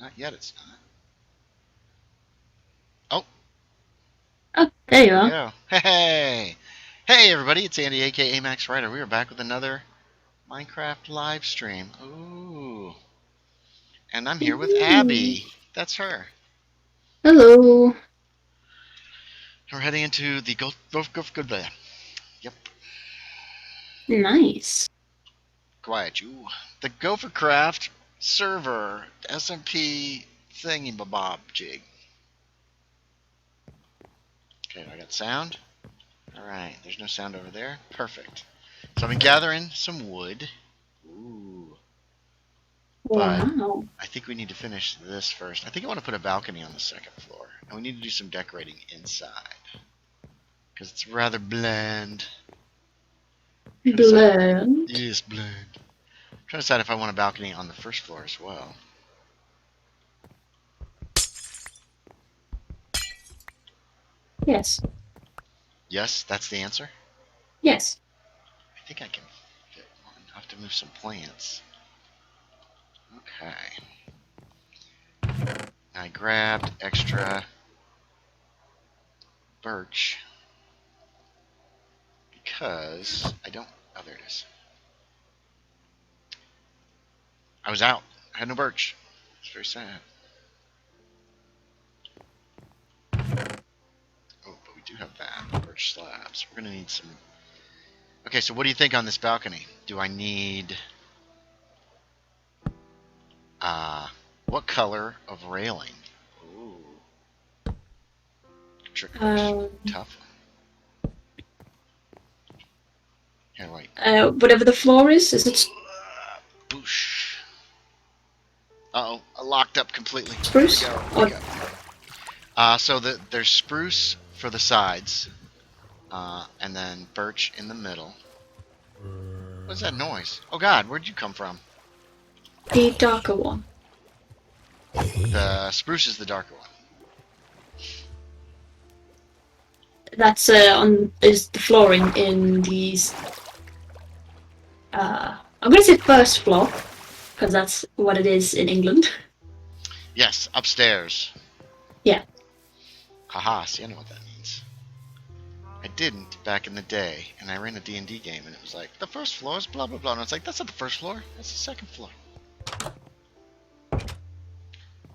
Not yet, it's not. Oh, Oh, there you there we are. go. Hey! Hey, everybody, it's Andy, aka Max Writer. We are back with another Minecraft live stream. Ooh. And I'm here with Ooh. Abby. That's her. Hello. We're heading into the Yep. Nice. Quiet you. The Gophercraft Server SMP thingy-bob jig. Okay, I got sound. Alright, there's no sound over there. Perfect. So I've been gathering some wood. Ooh. But Wow. I think we need to finish this first. I think I want to put a balcony on the second floor. And we need to do some decorating inside. Because it's rather bland. Bland. Yes, bland. I'm trying to decide if I want a balcony on the first floor as well. Yes. Yes, that's the answer. Yes. I think I can fit one. I'll have to move some plants. Okay. I grabbed extra birch because I don't. Oh, there it is. I was out. I had no birch. It's very sad. Oh, but we do have that. Birch slabs. We're going to need some. Okay, so what do you think on this balcony? Do I need. What color of railing? Ooh. Trick question. Um, Tough one. Here, wait. whatever the floor is it Boosh. Uh oh, I locked up completely. Here we spruce? go. Here we Or go. So there's spruce for the sides, and then birch in the middle. What's that noise? Oh God, where'd you come from? the darker one? The spruce is the darker one. That's is the flooring in these. I'm gonna say first floor because that's what it is in England. Yes, upstairs. Yeah. Haha, see, I know what that means. I didn't back in the day, and I ran a D&D game, and it was like, the first floor is blah, blah, blah. And I was like, that's not the first floor, that's the second floor.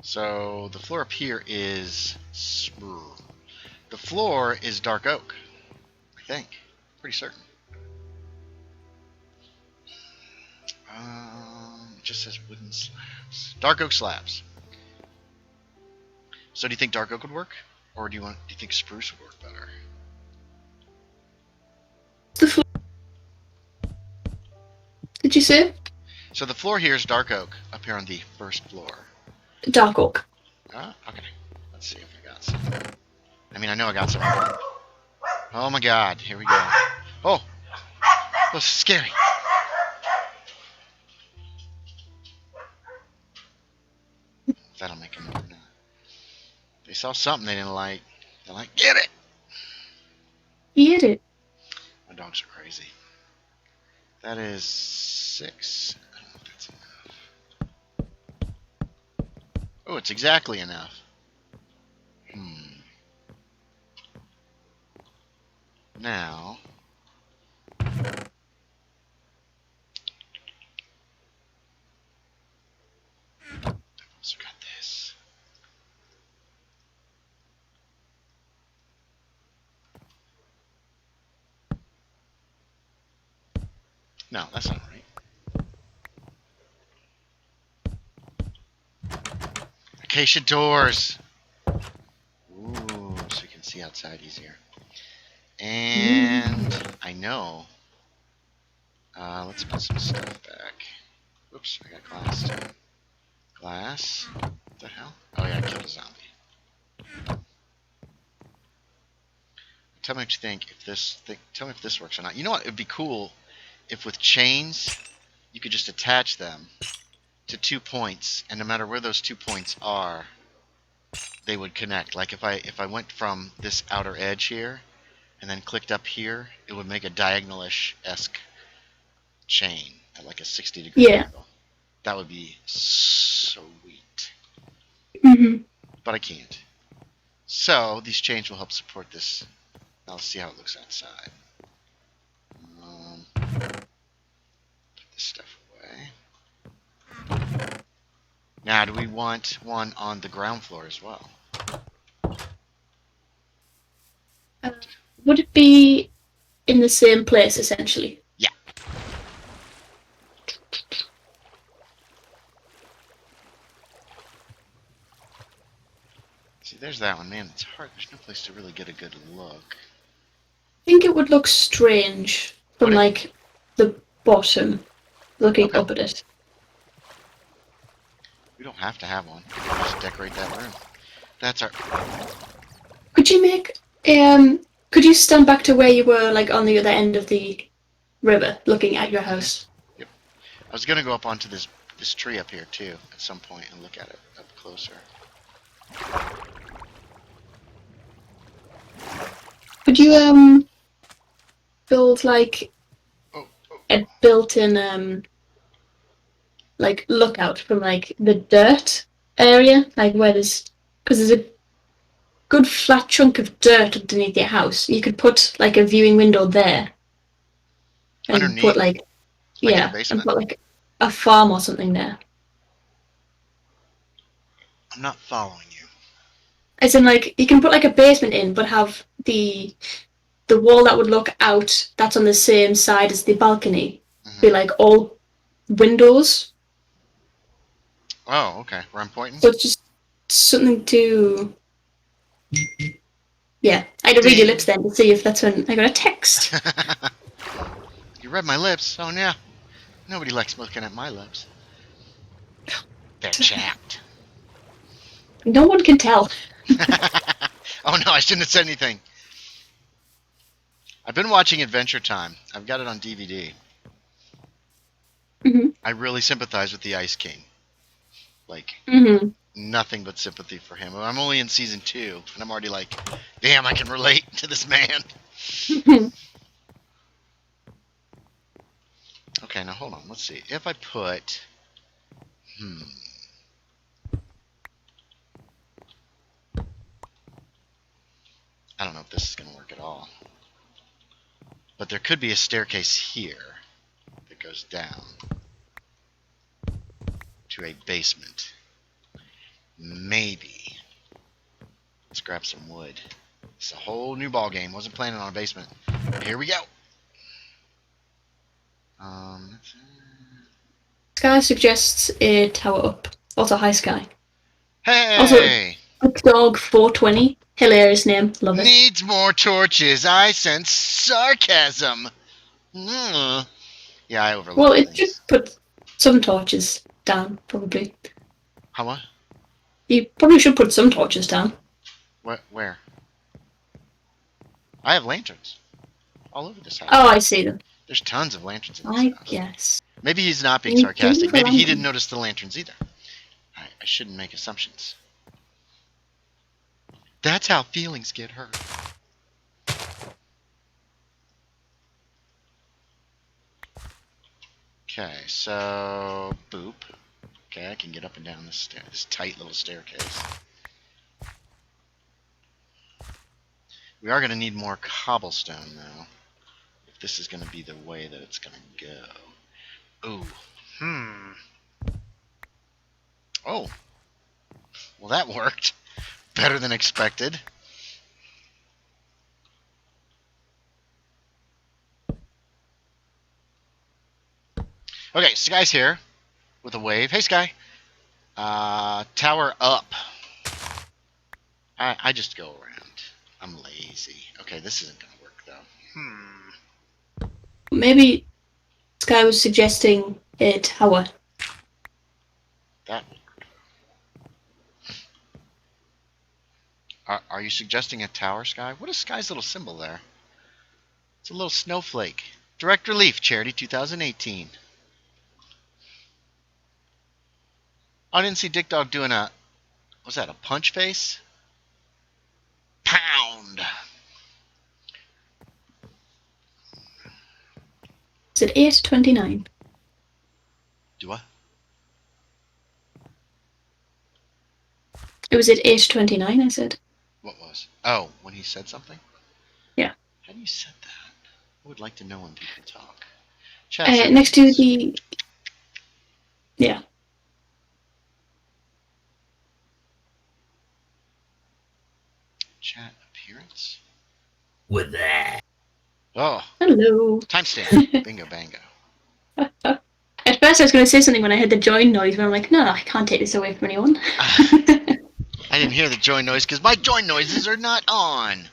So, the floor up here is... The floor is dark oak, I think. Pretty certain. It just says wooden slabs. Dark oak slabs. So do you think dark oak would work? Or do you think spruce would work better? The floor. Did you say So the floor here is dark oak, up here on the first floor. dark oak? Okay. Let's see if I got some. I mean, I know I got some. Oh my god, here we go. Oh! That's scary. That'll make them know. They saw something they didn't like. They're like, get it! Eat it. My dogs are crazy. That is 6. I don't know if that's enough. Oh, it's exactly enough. Now, I've also got this. No, that's not right. Acacia doors. Ooh, so you can see outside easier. And I know. Let's put some stuff back. Whoops, I got glass too. Glass? What the hell? Oh yeah, I killed a zombie. Tell me what you think. Tell me if this works or not. You know what? It'd be cool if with chains you could just attach them to 2 points, and no matter where those 2 points are, they would connect. Like if I went from this outer edge here and then clicked up here, it would make a diagonalish-esque chain at like a 60-degree Yeah. angle. That would be sweet. Mm-hmm. but I can't. So these chains will help support this. Now let's see how it looks outside. Put this stuff away. Now, do we want one on the ground floor as well? Would it be in the same place, essentially? Yeah. See, there's that one. Man, it's hard. There's no place to really get a good look. I think it would look strange from, like, the bottom, looking up at it. We don't have to have one. We can just decorate that room. That's our... Could you make... could you stand back to where you were, like, on the other end of the river, looking at your house? Yep. I was going to go up onto this tree up here, too, at some point, and look at it up closer. Could you, build, like, a built-in, like, lookout from, like, the dirt area? Like, where there's... Because there's a good flat chunk of dirt underneath your house. You could put, like, a viewing window there. And Underneath? put, like... Like yeah, in the basement? and put, like, a farm or something there. I'm not following you. As in, like, you can put, like, a basement in, but have the wall that would look out, that's on the same side as the balcony, be, like, all windows. Oh, okay. Where I'm pointing? So it's just something to... Yeah, I had to read your lips then to see if that's when I got a text. You read my lips? Oh, yeah. Nobody likes looking at my lips. They're chapped. No one can tell. Oh, no, I shouldn't have said anything. I've been watching Adventure Time. I've got it on DVD. Mm-hmm. I really sympathize with the Ice King. Like, nothing but sympathy for him. I'm only in season 2, and I'm already like, damn, I can relate to this man. Okay, now hold on. Let's see. If I put... I don't know if this is going to work at all. But there could be a staircase here that goes down to a basement. Maybe. Let's grab some wood. It's a whole new ball game. Wasn't planning on a basement. But here we go. Sky suggests a tower up. Also, hi Sky. Hey! Also, Dog 420. Hilarious name. Love it. Needs more torches. I sense sarcasm. Yeah, I overlooked Well, it things. should put some torches down, probably. How what? You probably should put some torches down. What? Where? I have lanterns all over this house. Oh, I see them. There's tons of lanterns in this I house. guess. Maybe he's not being sarcastic. Maybe he didn't notice the lanterns either. I shouldn't make assumptions. That's how feelings get hurt. Okay, so boop. Okay, I can get up and down this tight little staircase. We are going to need more cobblestone, though, if this is going to be the way that it's going to go. Ooh. Oh. Well, that worked. Better than expected. Okay, Sky's here with a wave. Hey, Sky. Tower up. I just go around. I'm lazy. Okay, this isn't going to work, though. Maybe Sky was suggesting a tower. That would work. Are you suggesting a tower, Sky? What is Sky's little symbol there? It's a little snowflake. Direct Relief Charity 2018. Oh, I didn't see Dick Dog doing a... Was that a punch face? Pound! Is it 8:29? Do I? It was at 8:29, I said. What was? Oh, when he said something? Yeah. How do you set that? I would like to know when people talk. Chat Next to settings. the... Yeah. Chat appearance? With that. Oh, Hello. timestamp. Bingo bango. At first I was going to say something when I heard the join noise, but I'm like, no, I can't take this away from anyone. I didn't hear the join noise because my join noises are not on.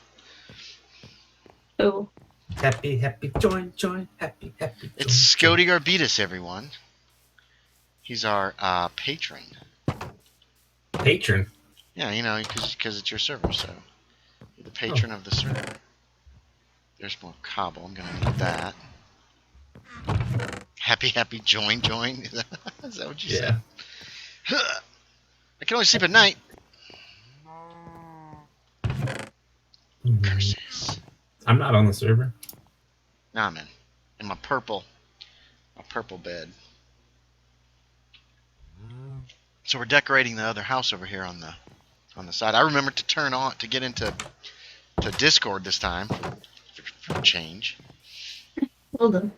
Oh. Happy, happy, join, happy, happy. It's Scody Garbetus, everyone. He's our patron. Patron? Yeah, you know, because it's your server, so you're the patron of the server. There's more cobble. I'm going to need that. Happy, happy, join. Is that what you said? I can only sleep at night. Curses. I'm not on the server. Nah, man. In my purple bed. So we're decorating the other house over here on the side. I remembered to get into Discord this time for a change. Well done.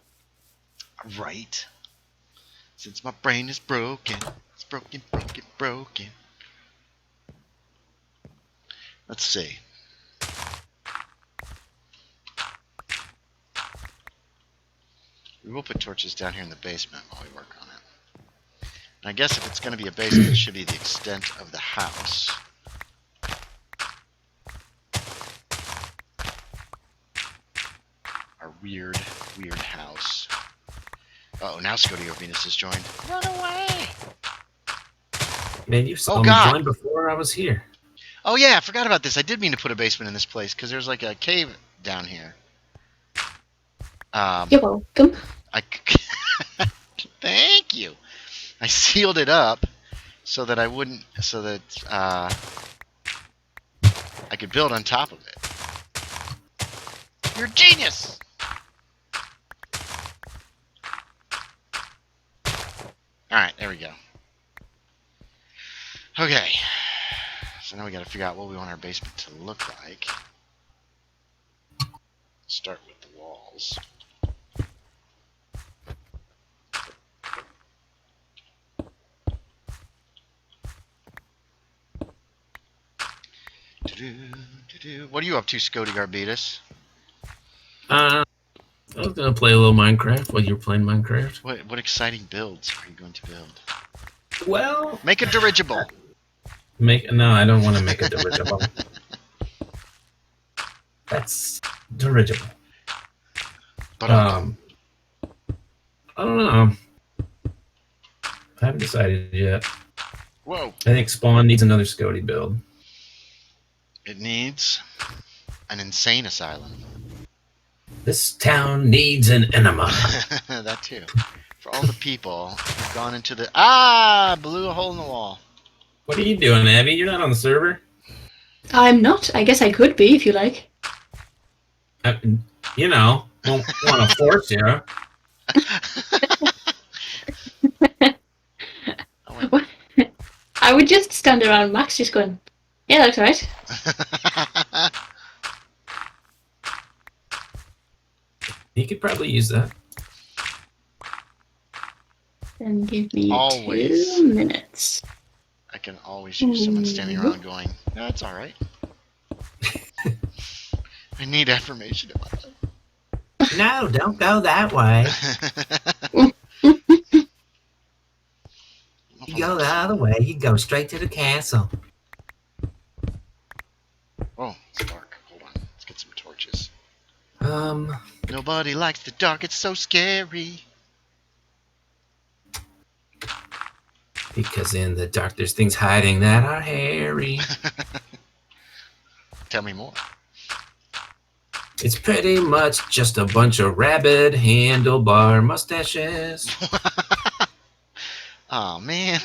Right. Since my brain is broken. It's broken. Let's see. We will put torches down here in the basement while we work on it. And I guess if it's going to be a basement, it should be the extent of the house. Our weird house. Uh oh, now Scody Venus has joined. Run away! Man, you saw Oh, me God. join before I was here. Oh yeah, I forgot about this. I did mean to put a basement in this place because there's like a cave down here. You're welcome. Thank you. I sealed it up so that I could build on top of it. You're a genius. All right, there we go. Okay. So now we got to figure out what we want our basement to look like. Start with the walls. What are you up to, Scody Garbetus? I was gonna play a little Minecraft while you're playing Minecraft. What exciting builds are you going to build? Well, Make a dirigible. No, I don't want to make a dirigible. That's dirigible. But I don't know. I haven't decided yet. whoa, I think Spawn needs another Scody build. it needs an insane asylum. This town needs an enema. That too. For all the people who've gone into the blew a hole in the wall. What are you doing, Abby? You're not on the server? I'm not. I guess I could be if you like. You know, won't want to force you. I would just stand around Max just going, yeah, that's right. He could probably use that. Then give me Always. 2 minutes. I can always use someone standing around going, no, it's alright. I need affirmation in my life. No, don't go that way. You go the other way, you go straight to the castle. Oh, it's dark. Hold on. Let's get some torches. Um, Nobody likes the dark. It's so scary. because in the dark there's things hiding that are hairy. Tell me more. It's pretty much just a bunch of rabid handlebar mustaches. Oh man.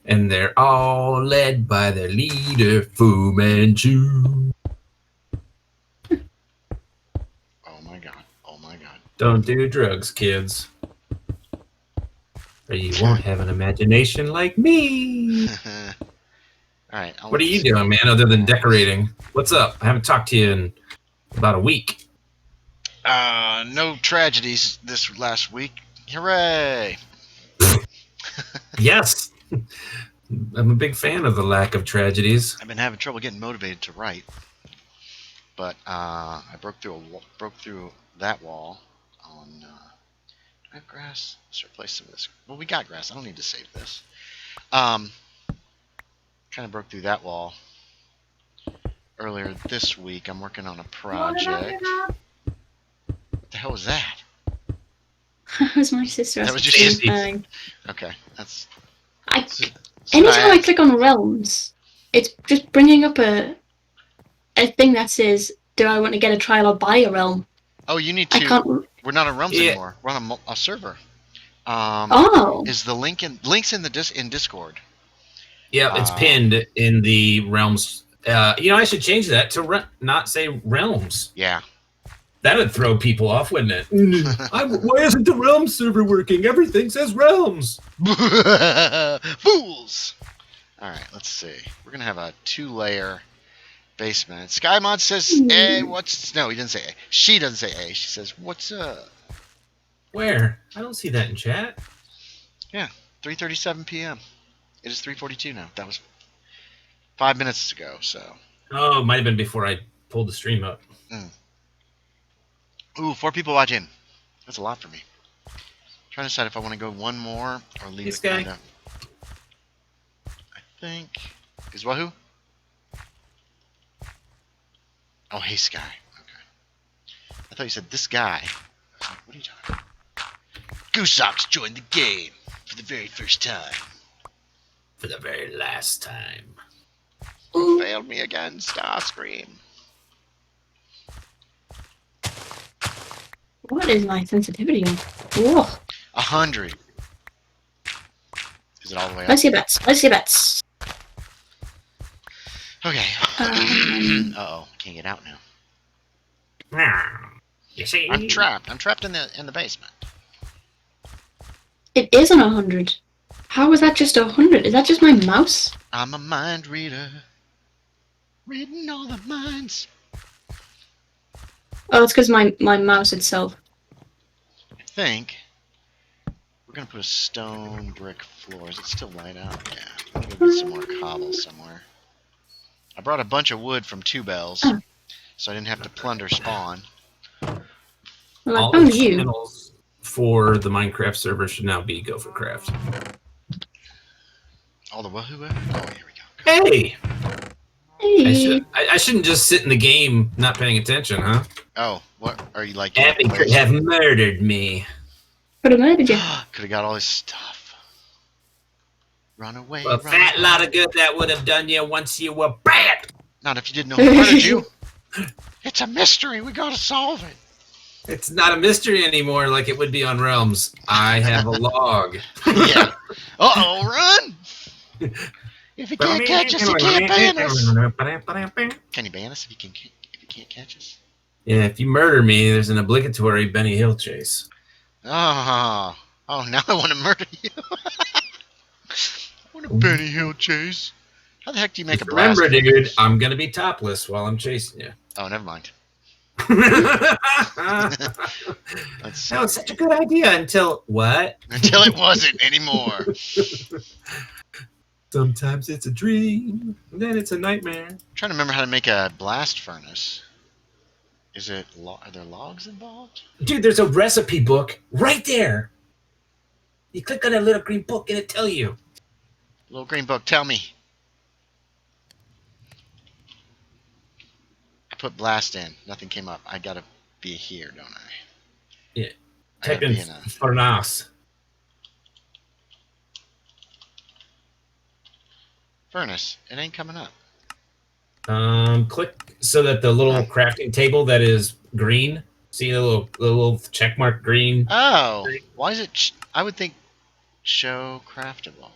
And they're all led by their leader, Fu Manchu. Oh my god. Oh my god. Don't do drugs, kids. Or you won't have an imagination like me. All right. What are you doing, man, other than decorating? What's up? I haven't talked to you in about a week. No tragedies this last week. Hooray! Yes. I'm a big fan of the lack of tragedies. I've been having trouble getting motivated to write, but I broke through that wall on. Do I have grass? Let's replace some of this. Well, we got grass. I don't need to save this. Kind of broke through that wall earlier this week. I'm working on a project. What the hell was that? That was my sister. That was your sister? sister. Okay, that's. Anytime I click on realms, it's just bringing up a thing that says, "Do I want to get a trial or buy a realm?" Oh, you need I to. can't. We're not on realms anymore. We're on a server. Is the links in Discord? Yeah, it's pinned in the realms. I should change that to not say realms. Yeah. That would throw people off, wouldn't it? Why isn't the realm server working? Everything says realms. Fools! Alright, let's see. We're going to have a 2-layer basement. SkyMod says, hey, no, he didn't say A. She doesn't say A. She says, what's up? Where? I don't see that in chat. Yeah, 3:37 p.m. It is 3:42 now. That was 5 minutes ago, so. Oh, it might have been before I pulled the stream up. Ooh, 4 people watching. That's a lot for me. Trying to decide if I want to go one more or leave it kind of. I think. Is Wahoo? Oh, hey, Sky. Okay. I thought you said this guy. I was like, what are you talking about? Gooseox joined the game for the very first time. For the very last time. Failed me again, Starscream. What is my sensitivity on? Whoa. 100. Is it all the way up? Let's see bets. Let's see bets. Okay. Uh-oh. Can't get out now. You see? I'm trapped. I'm trapped in the basement. It is on 100. How is that just 100? Is that just my mouse? I'm a mind reader. Reading all the minds. Oh, it's because my mouse itself. I think we're going to put a stone brick floor. Is it still light out? Yeah. I'm going to go get some more cobble somewhere. I brought a bunch of wood from 2 Bells, so I didn't have to plunder spawn. Well, All I found the you. channels for the Minecraft server should now be Gophercraft. All the wahoo? Oh, here we go. Hey! Hey. I shouldn't just sit in the game not paying attention, huh? Oh, what are you like? Abby could have murdered me. Could have murdered you. Could have got all this stuff. Run away. A fat lot of good that would have done you once you were bad. Not if you didn't know who murdered you. It's a mystery. We gotta solve it. It's not a mystery anymore like it would be on Realms. I have a log. Yeah. Uh-oh, run! If you can't catch us, you can't ban us. Can you ban us if you can't catch us? Yeah, if you murder me, there's an obligatory Benny Hill chase. Oh, now I want to murder you. I want a Benny Hill chase. How the heck do you make a blast? Remember, dude, I'm gonna be topless while I'm chasing you. Oh, never mind. That was such a good idea until what? Until it wasn't anymore. Sometimes it's a dream, and then it's a nightmare. I'm trying to remember how to make a blast furnace. Is it? Are there logs involved? Dude, there's a recipe book right there. You click on that little green book and it tell you. Little green book, tell me. I put blast in. Nothing came up. I gotta be here, don't I? Yeah. Type in furnace. Furnace. It ain't coming up. Click so that the little crafting table that is green. See the little check mark green. Oh, why is it? I would think show craftable.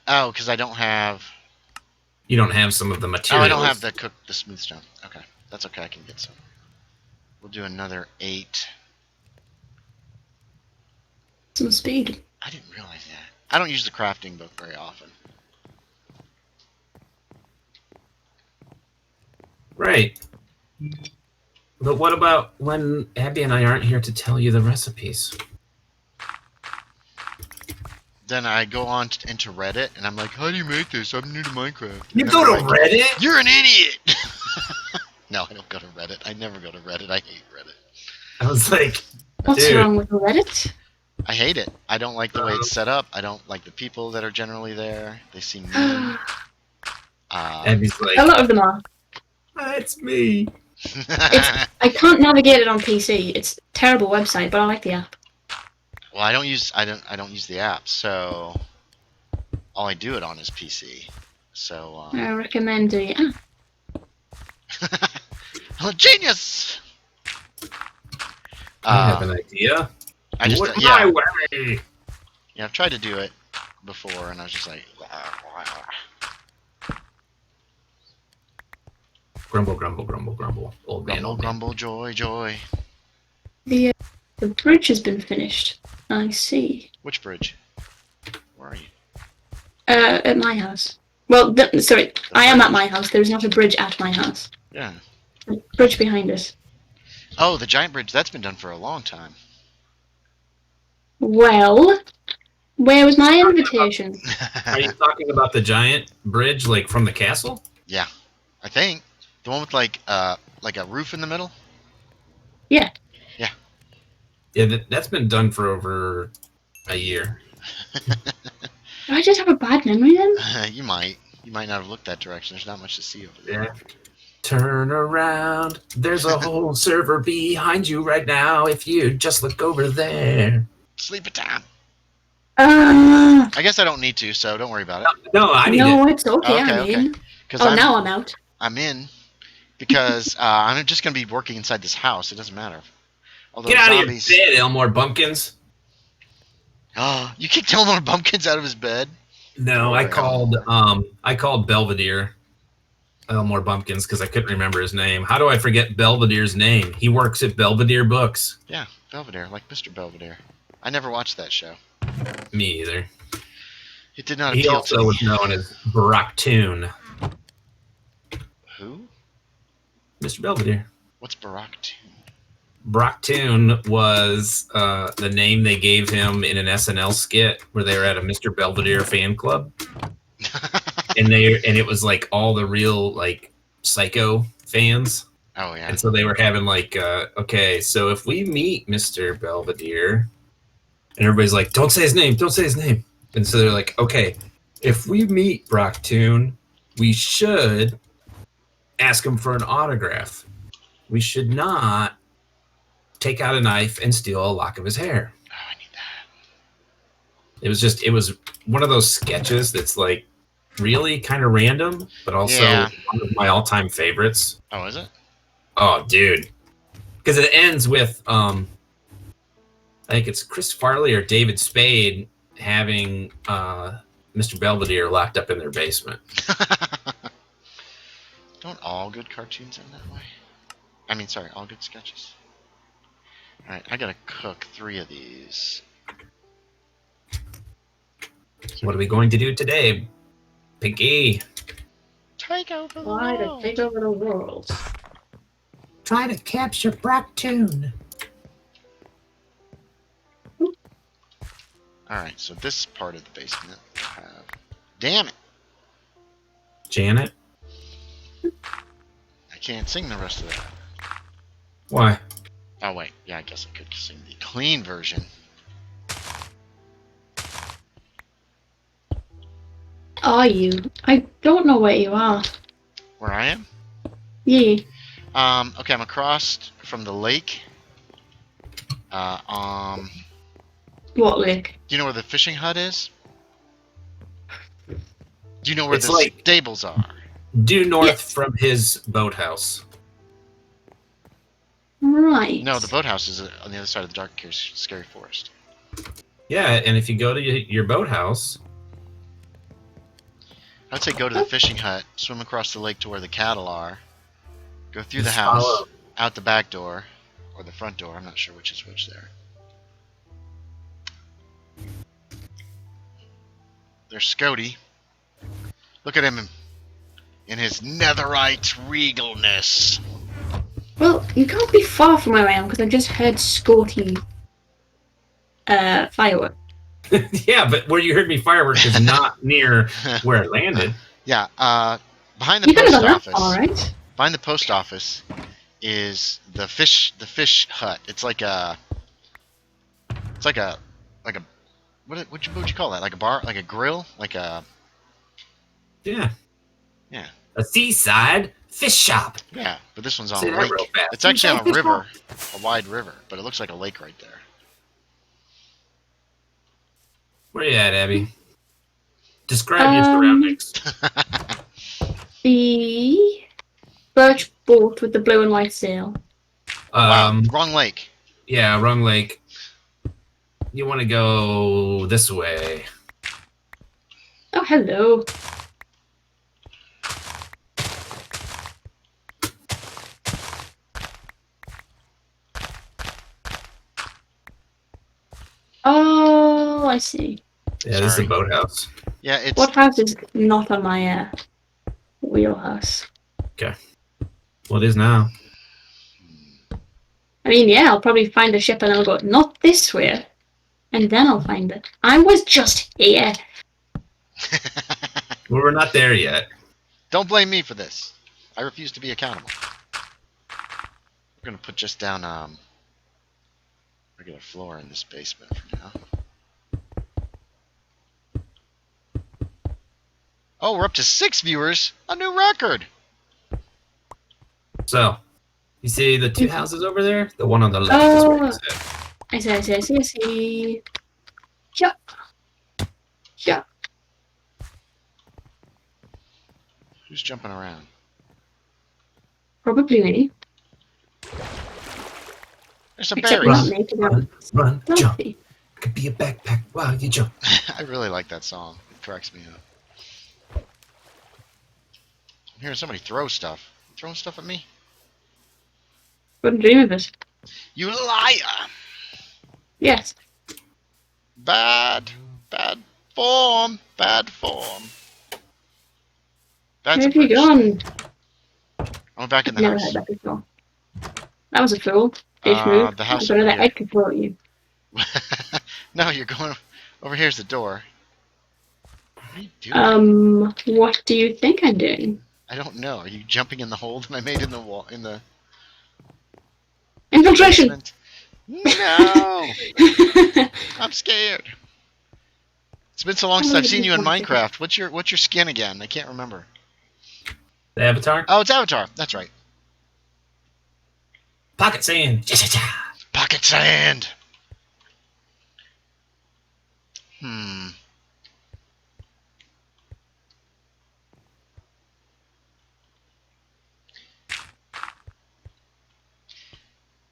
Oh, because I don't have. You don't have some of the materials. Oh, I don't have the smooth stone. Okay, that's okay. I can get some. We'll do another 8. Some speed. I didn't realize that. I don't use the crafting book very often. Right. But what about when Abby and I aren't here to tell you the recipes? Then I go on into Reddit and I'm like, how do you make this? I'm new to Minecraft. You And go they're to like, Reddit? you're an idiot! No, I don't go to Reddit. I never go to Reddit. I hate Reddit. I was like, What's dude. wrong with Reddit? I hate it. I don't like the way it's set up. I don't like the people that are generally there. They seem mean. Abby's like, A lot of them are. it's me. I can't navigate it on PC. It's a terrible website, but I like the app. Well, I don't use the app, so all I do it on is PC. So I recommend the app. I'm a genius. I have an idea. I just Do it my way. Yeah, I've tried to do it before, and I was just like, Grumble, grumble, grumble, grumble. Old man, grumble, old man. grumble, joy, joy. The bridge has been finished. I see. Which bridge? Where are you? At my house. Well, sorry, I am at my house. There's not a bridge at my house. Yeah. A bridge behind us. Oh, the giant bridge. That's been done for a long time. Well, where was my invitation? Are you talking about the giant bridge, like from the castle? Yeah, I think the one with like a roof in the middle. Yeah. Yeah. Yeah, that's been done for over a year. Do I just have a bad memory then? You might not have looked that direction. There's not much to see over there. Yeah. Turn around. There's a whole server behind you right now. If you just look over there. Sleep it time. I guess I don't need to, so don't worry about it. No, I need no, it. it's okay. I'm in. Because now I'm out. I'm in because I'm just gonna be working inside this house. It doesn't matter. Although Get out zombies... of your bed, Elmore Bumpkins. Oh, you kicked Elmore Bumpkins out of his bed? No, I called Belvedere Elmore Bumpkins because I couldn't remember his name. How do I forget Belvedere's name? He works at Belvedere Books. Yeah, Belvedere, like Mr. Belvedere. I never watched that show. Me either. It did not He appeal to also me. was known as Baraktoon. Who? Mr. Belvedere. What's Baraktoon? Baraktoon was the name they gave him in an SNL skit where they were at a Mr. Belvedere fan club. and it was like all the real like psycho fans. Oh yeah. And so they were having like, okay, so if we meet Mr. Belvedere, and everybody's like, don't say his name, don't say his name. And so they're like, okay, if we meet Baraktoon, we should ask him for an autograph. We should not take out a knife and steal a lock of his hair. Oh, I need that. It was one of those sketches that's like really kind of random, but also one of my all-time favorites. Oh, is it? Oh, dude. Because it ends with, I think it's Chris Farley or David Spade having Mr. Belvedere locked up in their basement. Don't all good cartoons end that way? I mean, sorry, all good sketches. Alright, I gotta cook 3 of these. What are we going to do today, Pinky? Take over the Why to world. take over the world? Try to capture Baraktoon. Alright, so this part of the basement I have... Damn it! Janet? I can't sing the rest of that. Why? Oh wait, yeah, I guess I could sing the clean version. Are you? I don't know where you are. Where I am? Yeah. Okay, I'm across from the lake. What lake? Do you know where the fishing hut is? Do you know where It's the like- stables are? Due north Yes. from his boathouse. Right. No, the boathouse is on the other side of the dark, scary forest. Yeah, and if you go to your boathouse, I'd say go to the fishing hut, swim across the lake to where the cattle are, go through the Just house, follow. out the back door, or the front door. I'm not sure which is which there. There's Scotty. Look at him in his netherite regalness. Well, you can't be far from where I am because I just heard Scotty firework. Yeah, but where you heard me firework is not near where I landed. Yeah, behind the You kind of post got that office. far, right? Behind the post office is the fish hut. It's like a what would you call that? Like a bar, like a grill, like a Yeah. Yeah. A seaside fish shop. yeah. But this one's on Say a that lake. real fast. It's actually on a Seaside fish river, a wide river, but it looks like a lake right there. Where you at, Abby? Describe your surroundings. The birch boat with the blue and white sail. Wow, wrong lake. Yeah, wrong lake. You want to go this way. Oh, hello. Oh, I see. Yeah, this is Sorry. a boathouse. Yeah, it's What house is not on my wheelhouse? Well, it is now. I mean, yeah, I'll probably find a ship and I'll go, not this way. And then I'll find it. I was just here. Well, we're not there yet. Don't blame me for this. I refuse to be accountable. We're gonna put just down regular floor in this basement for now. Oh, we're up to 6 viewers. A new record. So, you see the two houses over there? The one on the left is where it's at. I see. Yeah. Yeah. Who's jumping around? Probably me. There's a Except berry. we're not naked. Run, jump. Healthy. It could be a backpack. Wow, you jump. I really like that song. It cracks me up. I'm hearing somebody throw stuff. Throwing stuff at me? Wouldn't dream of it. You liar! Yes. Bad form. Bad form. Where That's have you gone? I'm back in the Never house. heard that before. That was a fool. Dish move. The house I'm gonna over let Ed control you. No, you're going over. Here's the door. What are you doing? What do you think I'm doing? I don't know. Are you jumping in the hole that I made in the wall in the Infiltration! basement? No, I'm scared. It's been so long since I've seen you in Minecraft. What's your skin again? I can't remember. The avatar? Oh, it's Avatar. That's right. Pocket sand. Pocket sand.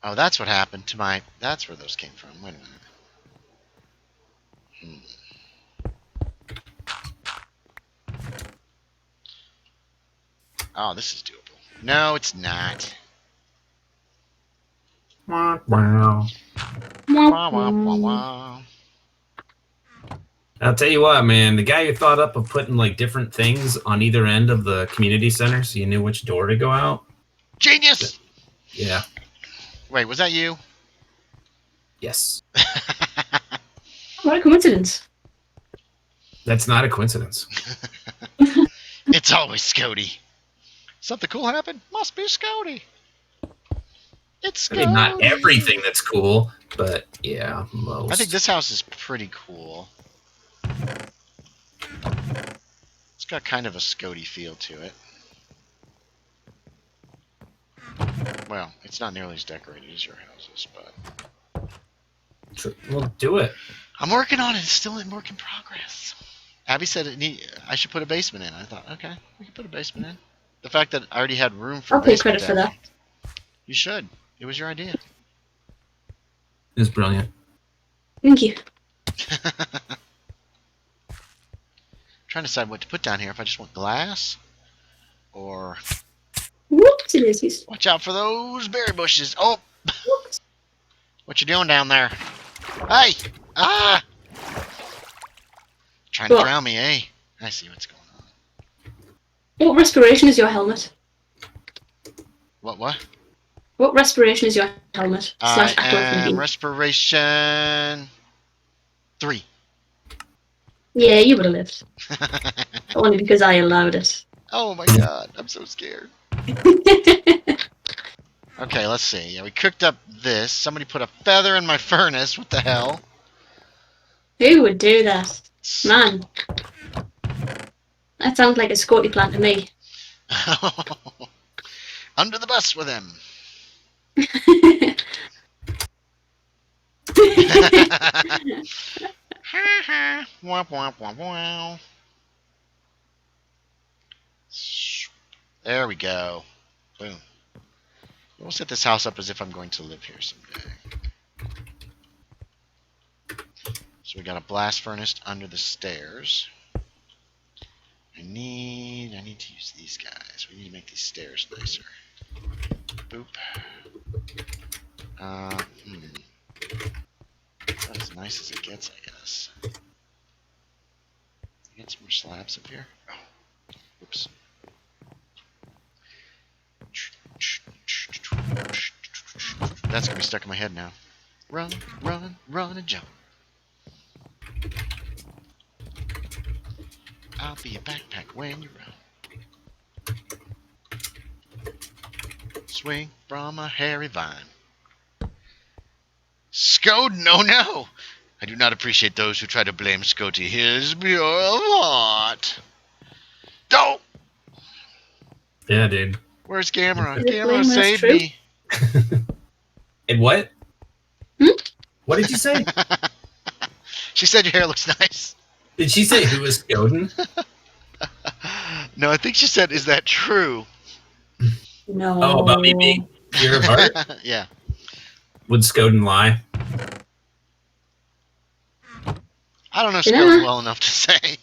Oh, that's what happened to my... That's where those came from. Wait a minute. Oh, this is doable. No, it's not. Wow. Wah, wah, wah, wah. I'll tell you what, man. The guy who thought up of putting like different things on either end of the community center so you knew which door to go out. Genius! Yeah. Wait, was that you? Yes. What a coincidence. That's not a coincidence. It's always Scody. Something cool happened? Must be Scody. It's I Scody. mean, not everything that's cool, but yeah, most. I think this house is pretty cool. It's got kind of a Scody feel to it. Well, it's not nearly as decorated as your houses, but... Well, do it. I'm working on it. It's still in work in progress. Abby said I should put a basement in. I thought, okay, we can put a basement in. The fact that I already had room for I'll a take basement credit for that. You should. It was your idea. It was brilliant. Thank you. Trying to decide what to put down here. If I just want glass, or Whoopsie daisies. watch out for those berry bushes. Oh, Whoops. what you doing down there? Hey! Ah! Trying to What? drown me, eh? I see what's going on. What respiration is your helmet? What? What respiration is your helmet? I / am arachnophobia. respiration 3. Yeah, you would have lived. Only because I allowed it. Oh my god, I'm so scared. Okay, let's see. Yeah, we cooked up this. Somebody put a feather in my furnace. What the hell? Who would do that? Man, that sounds like a Scotty plant to me. Under the bus with him. Womp, womp, womp, wow. There we go. Boom. We'll set this house up as if I'm going to live here someday. So we got a blast furnace under the stairs. I need to use these guys. We need to make these stairs nicer. Boop. About as nice as it gets, I guess. Get some more slabs up here. Oh. Oops. That's gonna be stuck in my head now. Run, run, run, and jump. I'll be a backpack when you run. Swing from a hairy vine. Skoden, oh no! I do not appreciate those who try to blame Scotty. His pure heart. Don't! Yeah, dude. Where's Gamera? Is it Gamera, blame when it's save true? me. And what? Hmm? What did you say? She said your hair looks nice. Did she say who was Skoden? No, I think she said, is that true? No. Oh, about me being pure of heart? Yeah. Would Skoden lie? I don't know Yeah. Skoden well enough to say.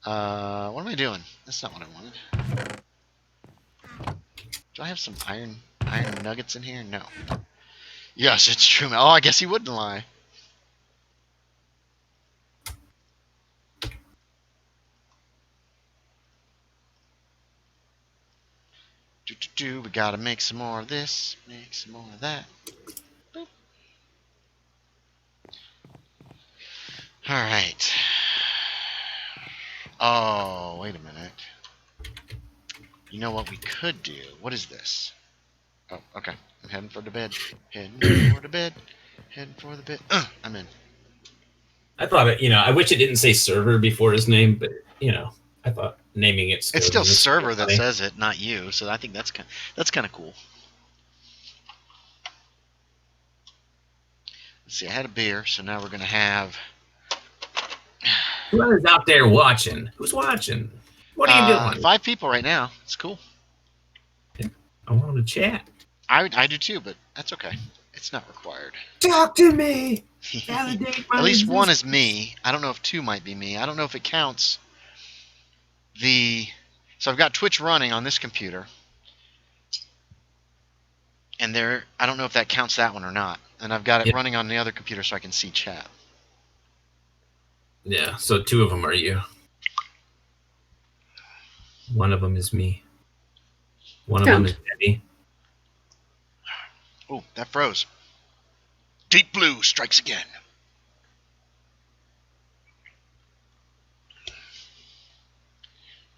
What am I doing? That's not what I wanted. Do I have some iron nuggets in here? No. Yes, it's true. Oh, I guess he wouldn't lie. We gotta make some more of this, make some more of that. Boop. Alright. Oh, wait a minute. You know what we could do? What is this? Oh, okay. I'm heading for the bed. Heading for the bed. Heading for the bed. I'm in. I thought it, I wish it didn't say server before his name, but, I thought naming it Skoden It's still was server that funny. says it, not you. So I think that's kind of cool. Let's see. I had a beer, so now we're gonna have. Who is out there watching? Who's watching? What are you doing? 5 people right now. It's cool. I want to chat. I do too, but that's okay. It's not required. Talk to me. Validate my At least one is existence. me. I don't know if 2 might be me. I don't know if it counts. So I've got Twitch running on this computer, and I don't know if that counts that one or not. And I've got it Yep. running on the other computer so I can see chat. Yeah, so 2 of them are you. One of them is me. One of them is Debbie. Oh, that froze. Deep blue strikes again.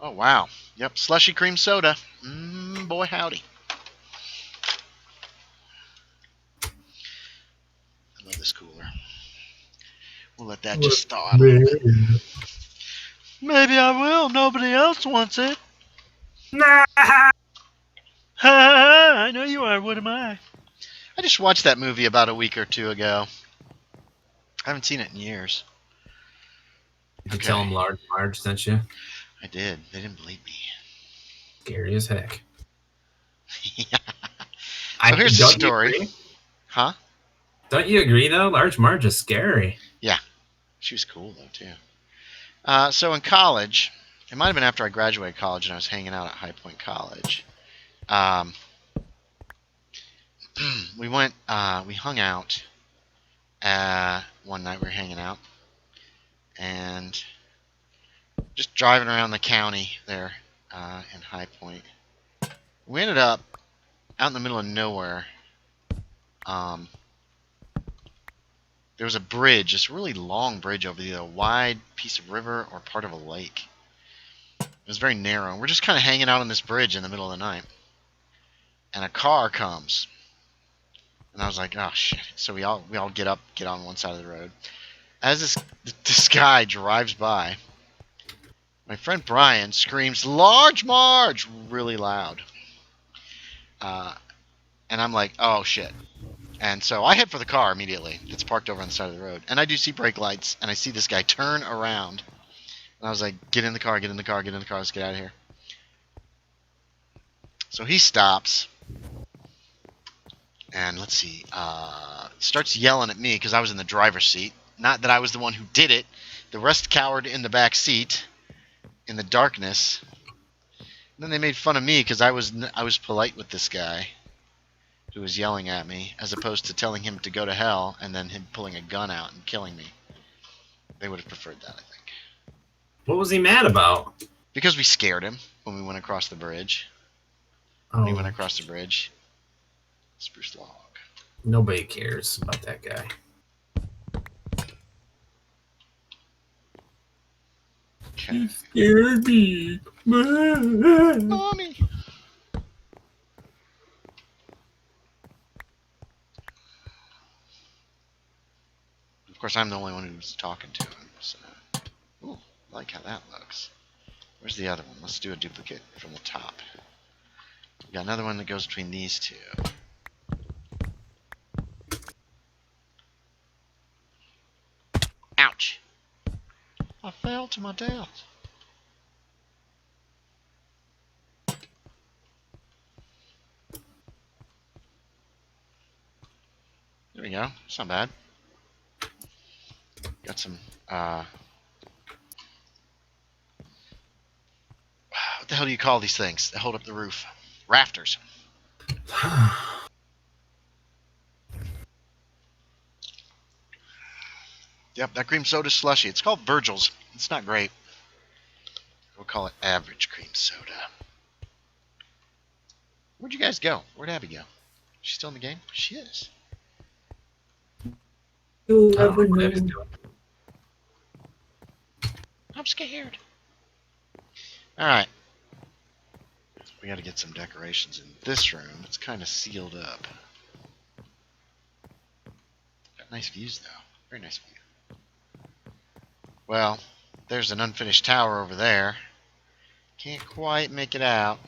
Oh, wow. Yep, slushy cream soda. Boy, howdy. I love this cooler. We'll let that just thaw out a little bit. Maybe I will. Nobody else wants it. Nah. I know you are. What am I? I just watched that movie about a week or 2 ago. I haven't seen it in years. Did you tell him Large Marge sent you? I did. They didn't believe me. Scary as heck. So here's the Don't you story. agree? Huh? Don't you agree, though? Large Marge is scary. She was cool, though, too. So in college, it might have been after I graduated college and I was hanging out at High Point College. We hung out. One night we were hanging out. and just driving around the county there in High Point. We ended up out in the middle of nowhere. There was a bridge, this really long bridge over either a wide piece of river or part of a lake. It was very narrow. We're just kind of hanging out on this bridge in the middle of the night. And a car comes. And I was like, oh shit. So we all get up, get on one side of the road. As this guy drives by, my friend Brian screams, "Large Marge!" really loud. And I'm like, oh shit. And so I head for the car immediately. It's parked over on the side of the road. And I do see brake lights, and I see this guy turn around. And I was like, get in the car, get in the car, get in the car, let's get out of here. So he stops. And let's see, starts yelling at me because I was in the driver's seat. Not that I was the one who did it. The rest cowered in the back seat in the darkness. And then they made fun of me because I was polite with this guy who was yelling at me, as opposed to telling him to go to hell and then him pulling a gun out and killing me. They would have preferred that, I think. What was he mad about? Because we scared him when we went across the bridge. Oh, When he went across the bridge. Spruce log. nobody cares about that guy. Okay. Scared me. Mommy! Of course, I'm the only one who's talking to him, so... Ooh, I like how that looks. Where's the other one? Let's do a duplicate from the top. We got another one that goes between these two. Ouch! I fell to my death. There we go. It's not bad. Got some, what the hell do you call these things that hold up the roof? Rafters. Yep, that cream soda's slushy. It's called Virgil's. It's not great. We'll call it average cream soda. Where'd you guys go? Where'd Abby go? She still in the game? She is. You'll Oh, never know. Debbie's doing- I'm scared. Alright. We gotta get some decorations in this room. It's kind of sealed up. Got nice views, though. Very nice view. Well, there's an unfinished tower over there. Can't quite make it out.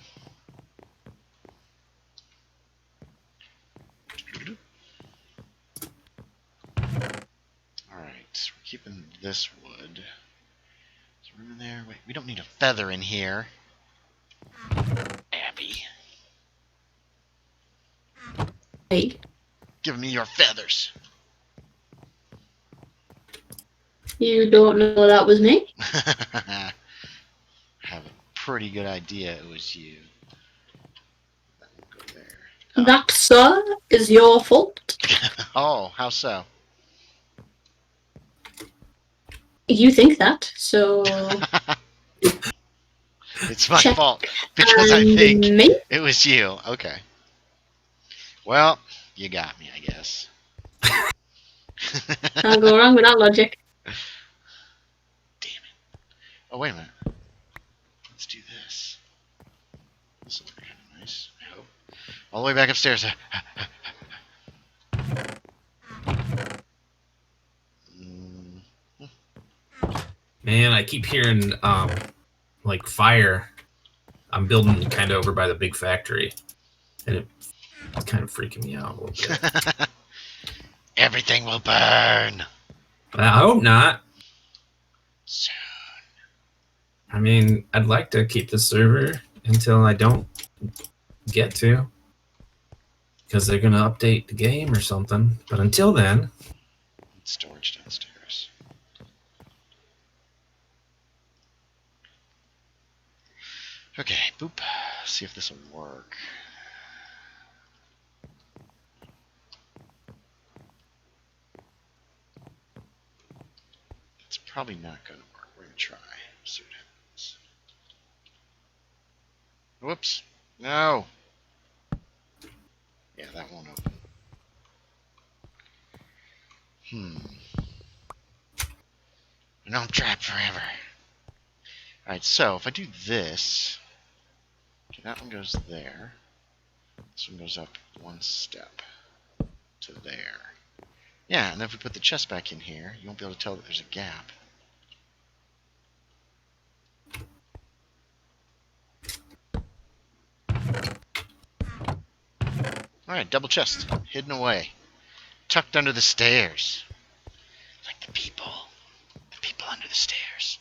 Alright, we're keeping this wood. Is there room in there? Wait, we don't need a feather in here. Abby. Hey, Give me your feathers. you don't know that was me? I have a pretty good idea it was you. That will go there. Oh. That, sir, is your fault. Oh, how so? You think that, so... It's my Check. fault because I And think me? it was you. Okay. Well, you got me, I guess. Can't go wrong with that logic. Damn it. Oh, wait a minute. Let's do this. This will look kind of nice, I hope. All the way back upstairs. Man, I keep hearing like fire. I'm building kind of over by the big factory, and it's kind of freaking me out a little bit. Everything will burn. I hope not. Soon. I mean, I'd like to keep the server until I don't get to, because they're gonna update the game or something. But until then, Storage downstairs. Okay, boop. See if this will work. It's probably not going to work. We're going to try. See what happens. Whoops. No. Yeah, that won't open. No, I'm trapped forever. Alright, so if I do this, okay, that one goes there. This one goes up one step to there. Yeah, and then if we put the chest back in here, you won't be able to tell that there's a gap. Alright, double chest. Hidden away. Tucked under the stairs. Like the people. The people under the stairs.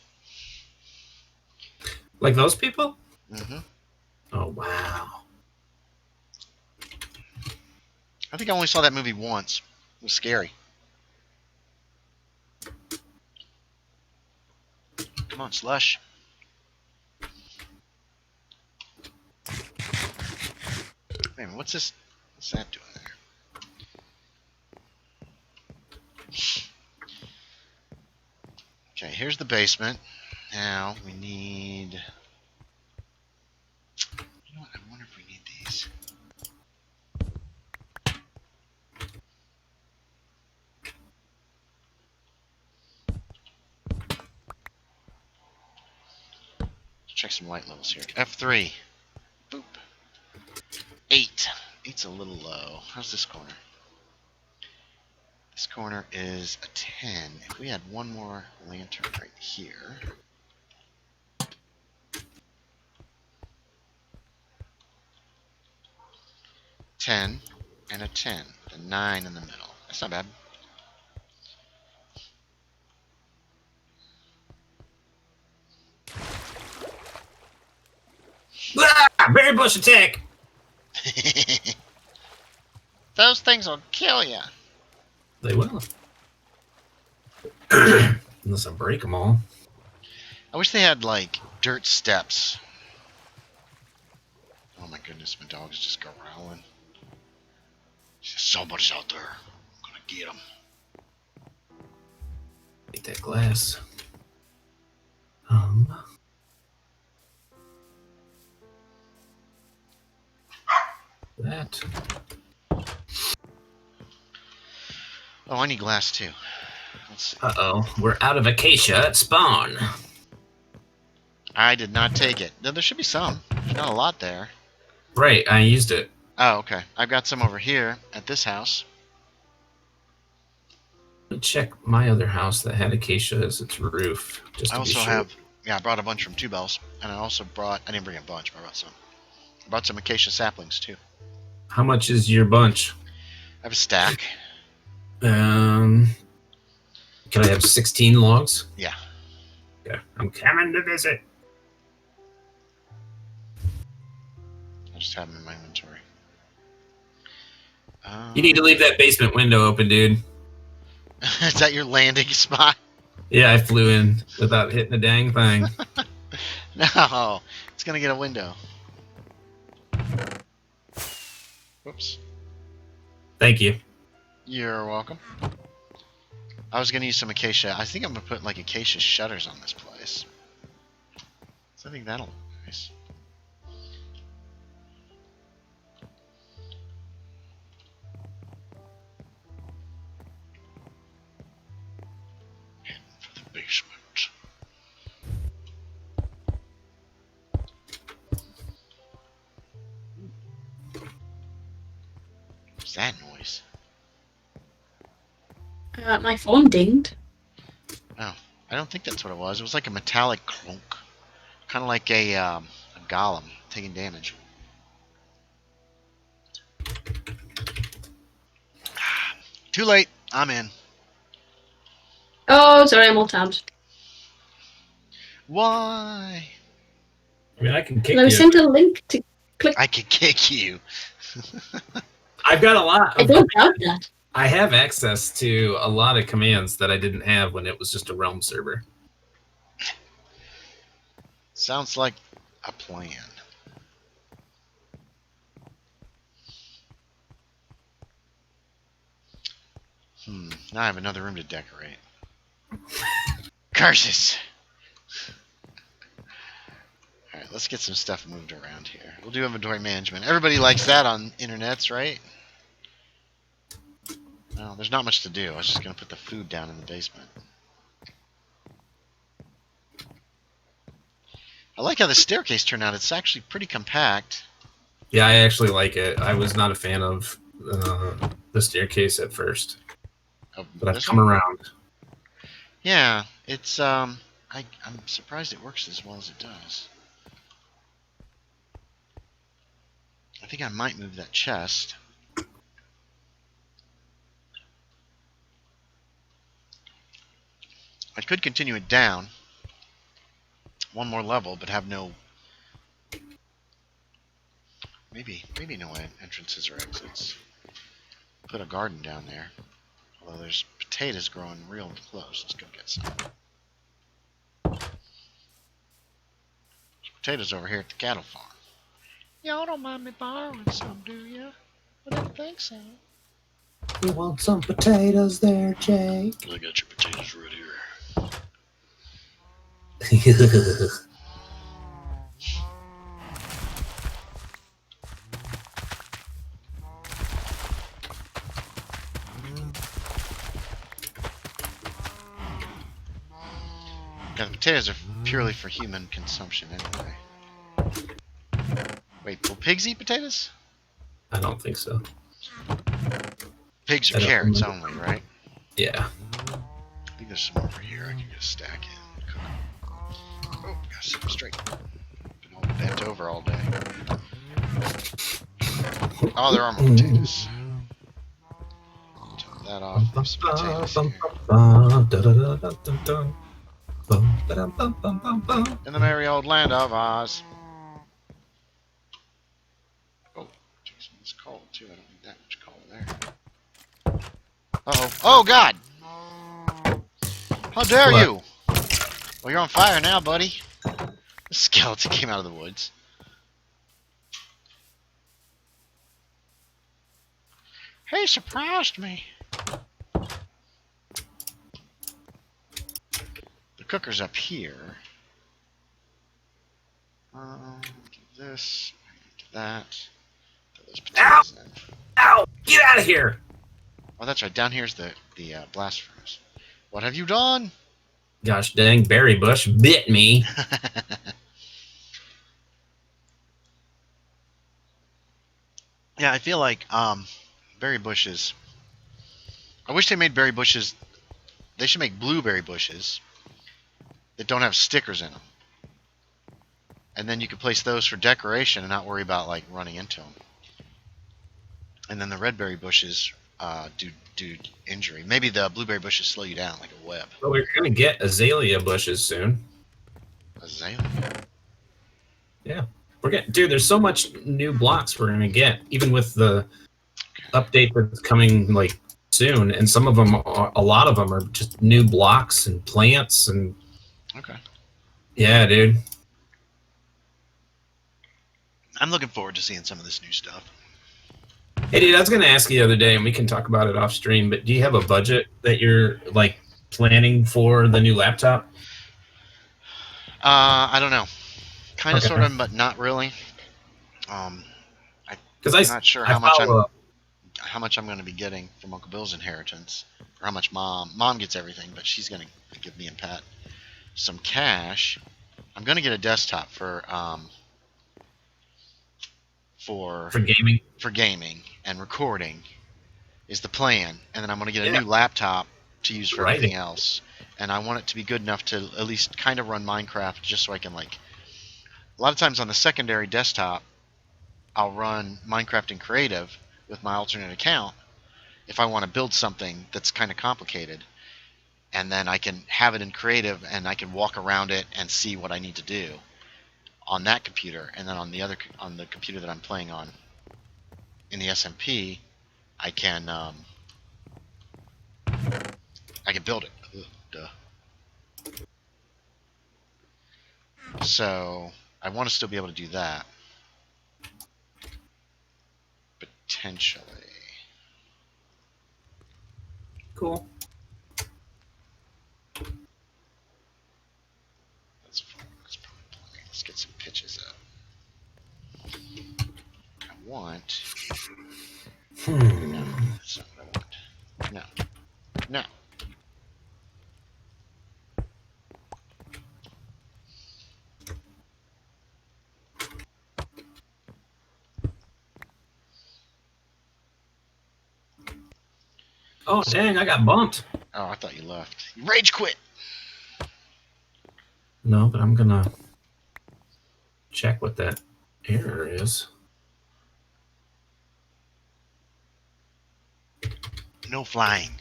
Like those people? Mm-hmm. Oh, wow. I think I only saw that movie once. It was scary. Come on, slush. Wait a minute, what's this? What's that doing there? Okay, here's the basement. Now we need... You know what? I wonder if we need these. Let's check some light levels here. F3. Boop. 8. 8's a little low. How's this corner? This corner is a 10. If we had one more lantern right here. $10 and a 10. A 9 in the middle. That's not bad. Ah, berry bush attack! Those things will kill you. They will. Unless I break them all. I wish they had, like, dirt steps. Oh my goodness, my dog's just growling. Somebody's out there. I'm gonna get him. Take that glass. That. Oh, I need glass too. Let's see. Uh-oh. We're out of acacia at spawn. I did not take it. No, there should be some. There's not a lot there. Right, I used it. Oh, okay. I've got some over here at this house. Let me check my other house that had acacia as its roof. Just I to also be sure. have... Yeah, I brought a bunch from Two Bells. And I also brought... I didn't bring a bunch, but I brought some. I brought some acacia saplings too. How much is your bunch? I have a stack. Can I have 16 logs? Yeah. Okay. I'm coming to visit. I just have them in my inventory. You need to leave that basement window open, dude. Is that your landing spot? Yeah, I flew in without hitting the dang thing. No. It's going to get a window. Whoops. Thank you. You're welcome. I was going to use some acacia. I think I'm going to put like acacia shutters on this place. So I think that'll look nice. Heading for the basement. What's that noise? My phone dinged. Oh, I don't think that's what it was. It was like a metallic clunk. Kind of like a golem taking damage. Too late. I'm in. Oh, sorry, I'm all tabbed. Why? I mean, I can kick I was you. sent a link to click. I could kick you. I've got a lot I of... don't doubt that. I have access to a lot of commands that I didn't have when it was just a realm server. Sounds like a plan. Now I have another room to decorate. Curses! Alright, let's get some stuff moved around here. We'll do inventory management. Everybody likes that on internets, right? No, there's not much to do. I was just going to put the food down in the basement. I like how the staircase turned out. It's actually pretty compact. Yeah, I actually like it. I was not a fan of the staircase at first, but I've come around. Yeah, it's I'm surprised it works as well as it does. I think I might move that chest. I could continue it down one more level, but have no maybe no entrances or exits. Put a garden down there. Although there's potatoes growing real close. Let's go get some. There's potatoes over here at the cattle farm. Y'all don't mind me borrowing some, do you? I didn't think so. You want some potatoes there, Jake? I got your potatoes right here. Yeah, the potatoes are purely for human consumption anyway. Wait, will pigs eat potatoes? I don't think so. Pigs are carrots only, right? Yeah. I think there's some over here I can just stack in. Cook 'em. Oh, gotta sit up straight. Been all bent over all day. Oh, there are more potatoes. Top that off. Leave some potatoes here. In the merry old land of Oz. Oh, jeez, it's cold too. I don't need that much coal there. Uh-oh. Oh, God! How dare you! Well, you're on fire now, buddy. The skeleton came out of the woods. He surprised me. The cooker's up here. Do this, do that. Put those potatoes in. Ow! Get out of here! Oh, that's right. Down here's the blast furnace. What have you done? Gosh dang, berry bush bit me. Yeah, I feel like berry bushes. I wish they made berry bushes. They should make blueberry bushes that don't have stickers in them, and then you could place those for decoration and not worry about like running into them. And then the red berry bushes do injury. Maybe the blueberry bushes slow you down like a web. Well, we're gonna get azalea bushes soon. Azalea. Yeah, we're getting, dude. There's so much new blocks we're gonna get, even with the update that's coming like soon. And some of them, a lot of them, are just new blocks and plants and. Okay. Yeah, dude. I'm looking forward to seeing some of this new stuff. Hey, dude, I was gonna ask you the other day, and we can talk about it off stream. But do you have a budget that you're like planning for the new laptop? I don't know. Kind of, sort of, but not really. I'm not sure how much I'm going to be getting from Uncle Bill's inheritance, or how much Mom gets everything, but she's going to give me and Pat some cash. I'm going to get a desktop for gaming and recording is the plan, and then I'm going to get a new laptop to use for everything else. And I want it to be good enough to at least kind of run Minecraft, just so I can, like, a lot of times on the secondary desktop I'll run Minecraft in creative with my alternate account if I want to build something that's kind of complicated, and then I can have it in creative and I can walk around it and see what I need to do on that computer. And then on the computer that I'm playing on in the SMP, I can build it. Ugh, duh. So I want to still be able to do that. Potentially. Cool. get some pitches up. I want... No, that's not what I want. No. No. Oh, dang, I got bumped. Oh, I thought you left. You rage quit! No, but I'm gonna check what that error is. No flying.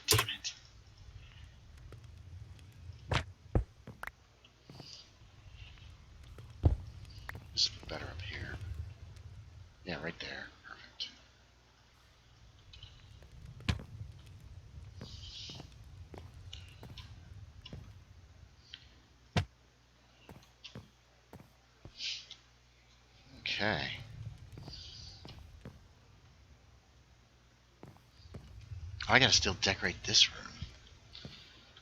Damn it. This is better up here. Yeah, right there. Perfect. Okay. Oh, I gotta still decorate this room.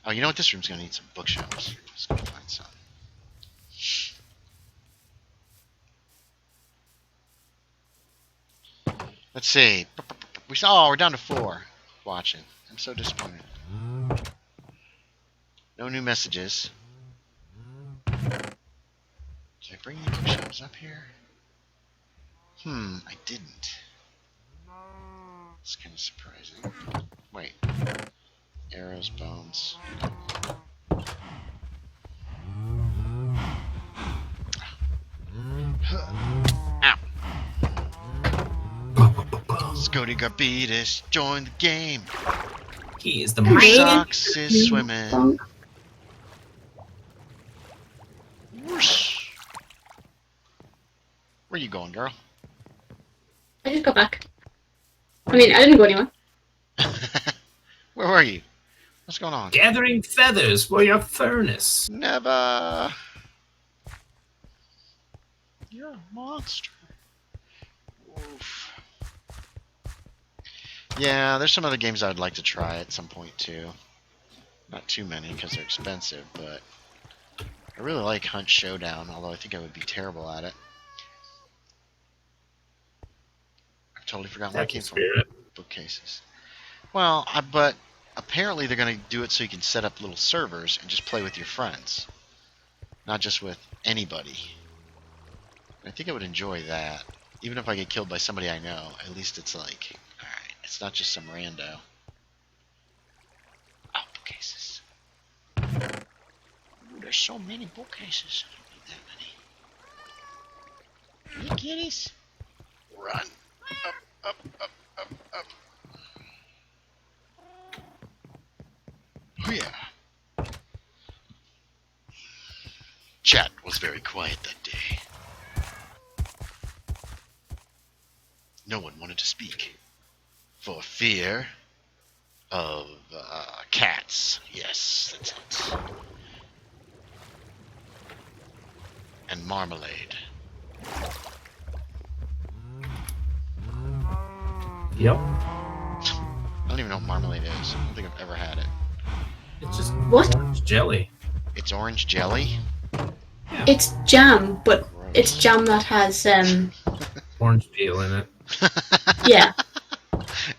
Oh, you know what? This room's gonna need some bookshelves. Let's go find some. Let's see. We're down to 4 watching. I'm so disappointed. No new messages. Did I bring any bookshelves up here? I didn't. It's kind of surprising. Wait. Arrows, bones. Ow. Scody Garbetus, join the game. He is the Am I man. in? Socks is swimming. Whoosh. Where you going, girl? I just got back. I mean, I didn't go anywhere. Where were you? What's going on? Gathering feathers for your furnace. Never. You're a monster. Oof. Yeah, there's some other games I'd like to try at some point too. Not too many because they're expensive, but I really like Hunt Showdown, although I think I would be terrible at it. I've totally forgotten where I came from. Bookcases. Well, but apparently they're going to do it so you can set up little servers and just play with your friends. Not just with anybody. I think I would enjoy that. Even if I get killed by somebody I know, at least it's like, alright, it's not just some rando. Oh, bookcases. Ooh, there's so many bookcases. I don't need that many. Hey, kitties. Run. Up, up, up, up, up. Oh, yeah. Chat was very quiet that day. No one wanted to speak. For fear of cats. Yes, that's it. And marmalade. Yep. I don't even know what marmalade is. I don't think I've ever had it. It's just What? orange jelly. It's orange jelly? It's jam, but Gross. it's jam that has Orange peel in it. yeah.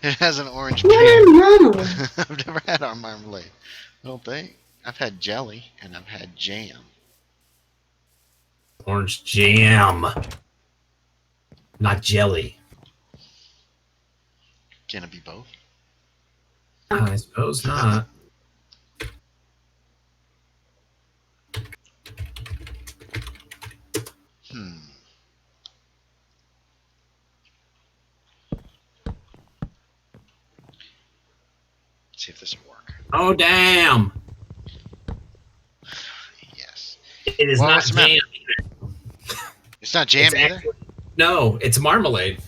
It has an orange No, peel. no. I've never had our marmalade. I don't think. I've had jelly and I've had jam. Orange jam. Not jelly. Can it be both? I suppose not. Let's see if this will work. Oh, damn. Yes. It is Well, not what's the matter? jam. It's not jam It's either? actually- no, it's marmalade.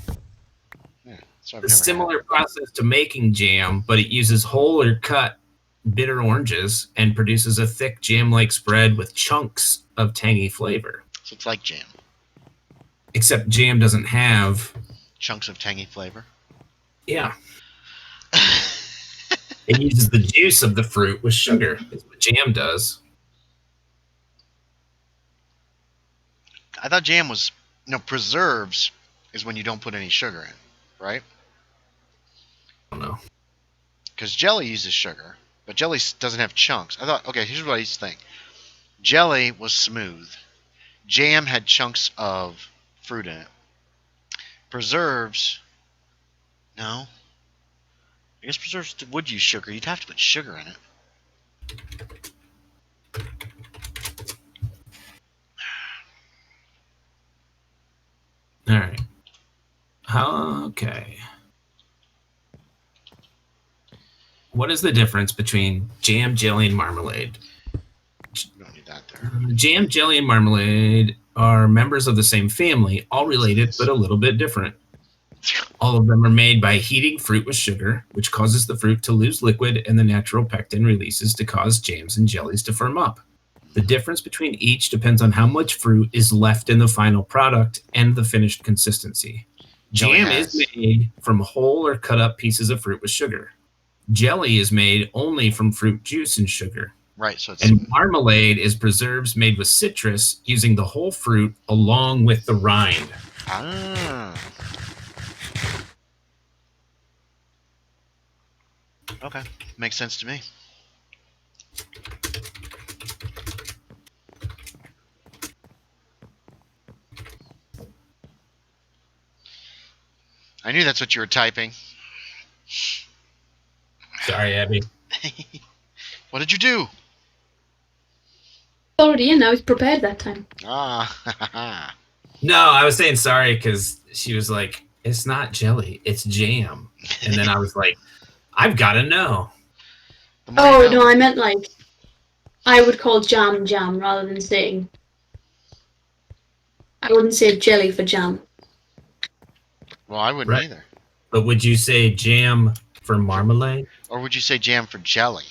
Yeah, so I've A never similar process to making jam, but it uses whole or cut bitter oranges and produces a thick jam-like spread with chunks of tangy flavor. had it. So it's like jam. except jam doesn't have. Chunks of tangy flavor. Yeah. It uses the juice of the fruit with sugar. Is what jam does. I thought jam was, preserves is when you don't put any sugar in, right? I don't know. Because jelly uses sugar, but jelly doesn't have chunks. I thought, okay, here's what I used to think. Jelly was smooth. Jam had chunks of fruit in it. Preserves, no. I guess preserves would use sugar. You'd have to put sugar in it. All right. Okay. What is the difference between jam, jelly, and marmalade? You don't need that there. Jam, jelly, and marmalade are members of the same family, all related but a little bit different. All of them are made by heating fruit with sugar, which causes the fruit to lose liquid and the natural pectin releases to cause jams and jellies to firm up. The difference between each depends on how much fruit is left in the final product and the finished consistency. Jam is made from whole or cut up pieces of fruit with sugar. Jelly is made only from fruit juice and sugar. Right, so it's... And marmalade is preserves made with citrus using the whole fruit along with the rind. Ah. Okay, makes sense to me. I knew that's what you were typing. Sorry, Abby. What did you do? Already in now. He's prepared that time. Ah, No, I was saying sorry because she was like, it's not jelly, it's jam. And then I was like, I've got to know. Oh, no, I meant like, I would call jam jam rather than saying, I wouldn't say jelly for jam. Well, I wouldn't either. But would you say jam for marmalade? Or would you say jam for jelly?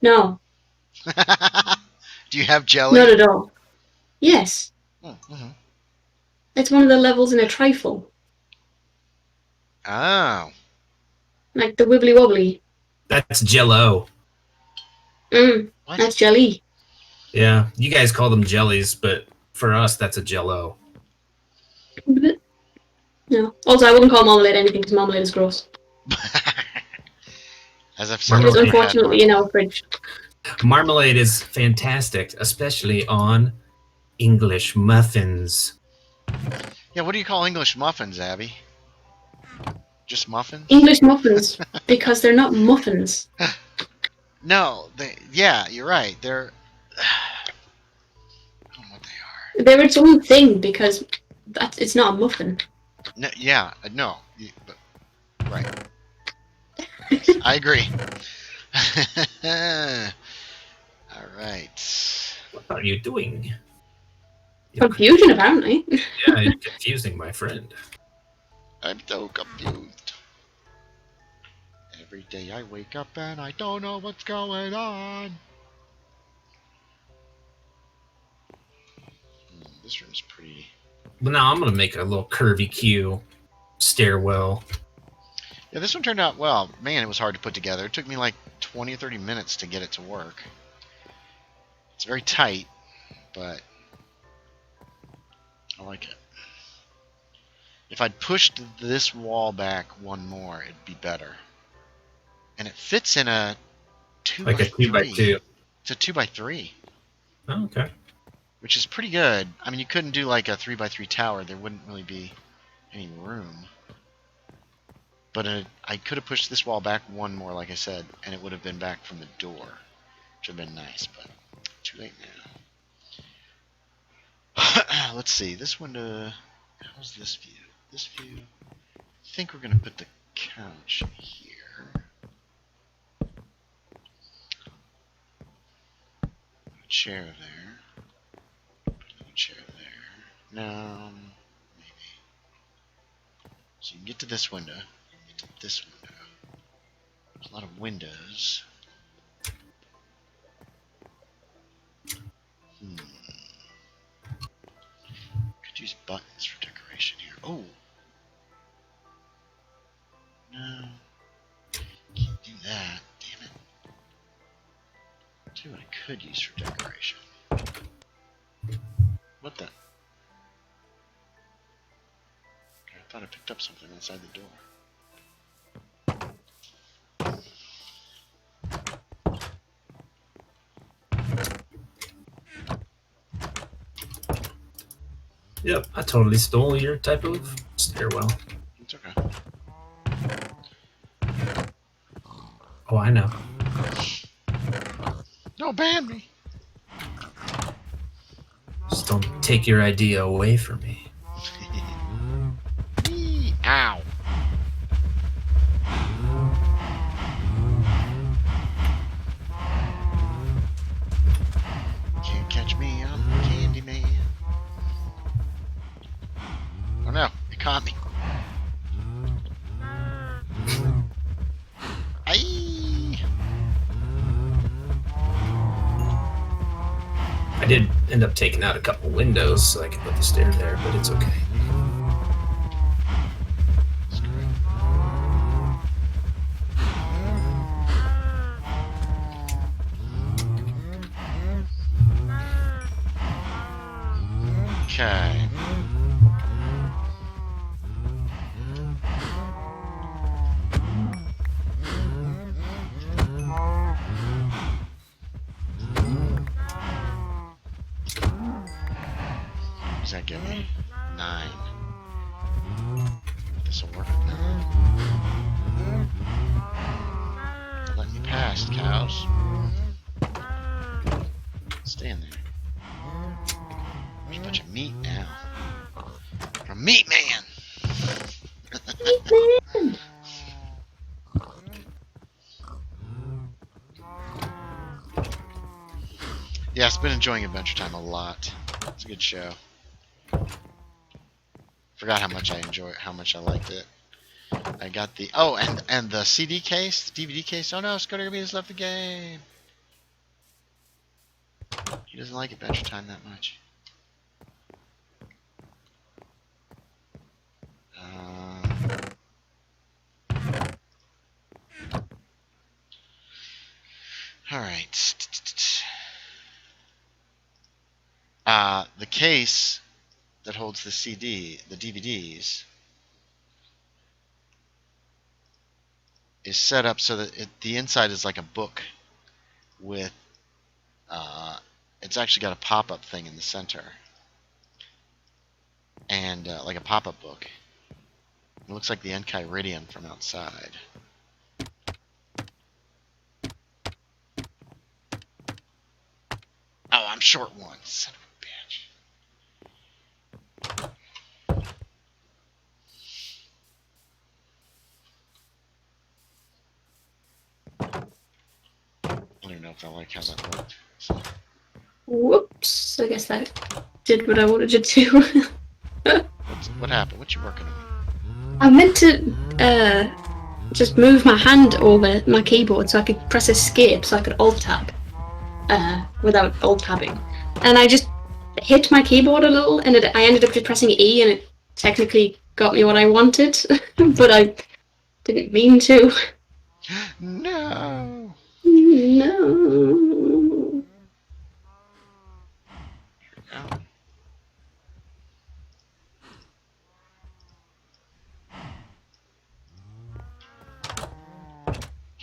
No. Do you have jelly? Not at all. Yes. Mm-hmm. It's one of the levels in a trifle. Oh. Like the wibbly wobbly. That's Jell-O. What? That's jelly. Yeah, you guys call them jellies, but for us, that's a Jell-O. No. Also, I wouldn't call marmalade anything because marmalade is gross. As I've said, it is unfortunately in our fridge. Marmalade is fantastic, especially on English muffins. Yeah, what do you call English muffins, Abby? Just muffins? English muffins, because they're not muffins. No, yeah, you're right. They're... I don't know what they are. They're its own thing because it's not a muffin. No, yeah, no. But, right. I agree. All right. What are you doing? Confusion, apparently. Yeah, you're confusing my friend. I'm so confused. Every day I wake up and I don't know what's going on. This room's pretty... Well, now I'm going to make a little curvy Q stairwell. Yeah, this one turned out well. Man, it was hard to put together. It took me like 20 or 30 minutes to get it to work. It's very tight, but I like it. If I'd pushed this wall back one more, it'd be better. And it fits in a 2 like by a 2 by 2. It's a 2 by 3. Oh, okay. Which is pretty good. I mean, you couldn't do like a 3 by 3 tower. There wouldn't really be any room. But I could have pushed this wall back one more, like I said, and it would have been back from the door. Which would have been nice, but too late now. Let's see. This window... How's this view? This view... I think we're going to put the couch here. A chair there. Another chair there. No, maybe. So you can get to this window. Get to this window. There's a lot of windows. Could use buttons for decoration here. Oh. No. Can't do that. Damn it. I'll tell you what I could use for decoration. What the? I thought I picked up something inside the door. Yep, I totally stole your type of stairwell. It's okay. Oh, I know. Don't ban me. Just don't take your idea away from me. Ow. Can't catch me, I'm Candyman. Oh no, it caught me. Aye. I did end up taking out a couple windows so I could put the stair there, but it's okay. Okay. What does that give me? 9. This will work with 9. Don't let me past, cows. Stay in there. There's a bunch of meat now. From Meat Man! Yeah, I've been enjoying Adventure Time a lot. It's a good show. Forgot how much I liked it. I got the and the CD case, the DVD case. Oh no, Scotty Garbitas left the game. He doesn't like Adventure Time that much. All right. The case that holds the DVDs, is set up so that the inside is like a book with, it's actually got a pop-up thing in the center, and like a pop-up book. It looks like the Enchiridion from outside. Oh, I'm short one. Son of a bitch. I don't even know if I like how that looked. So. Whoops. I guess that did what I wanted it to. What happened? What you working on? I meant to just move my hand over my keyboard so I could press escape so I could alt tab without alt tabbing. And I just hit my keyboard a little and I ended up just pressing E and it technically got me what I wanted, but I didn't mean to. No! No. Oh.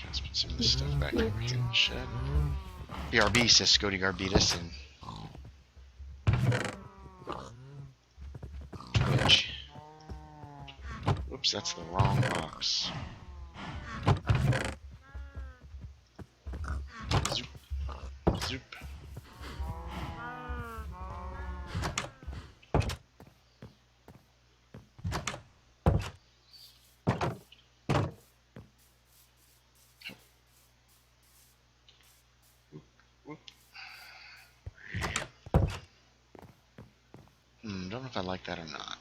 Let's put some of this stuff back over here in the shed. BRB says Scotty Garbitas and Twitch. Whoops, that's the wrong box. Zoop. Zoop. Don't know if I like that or not.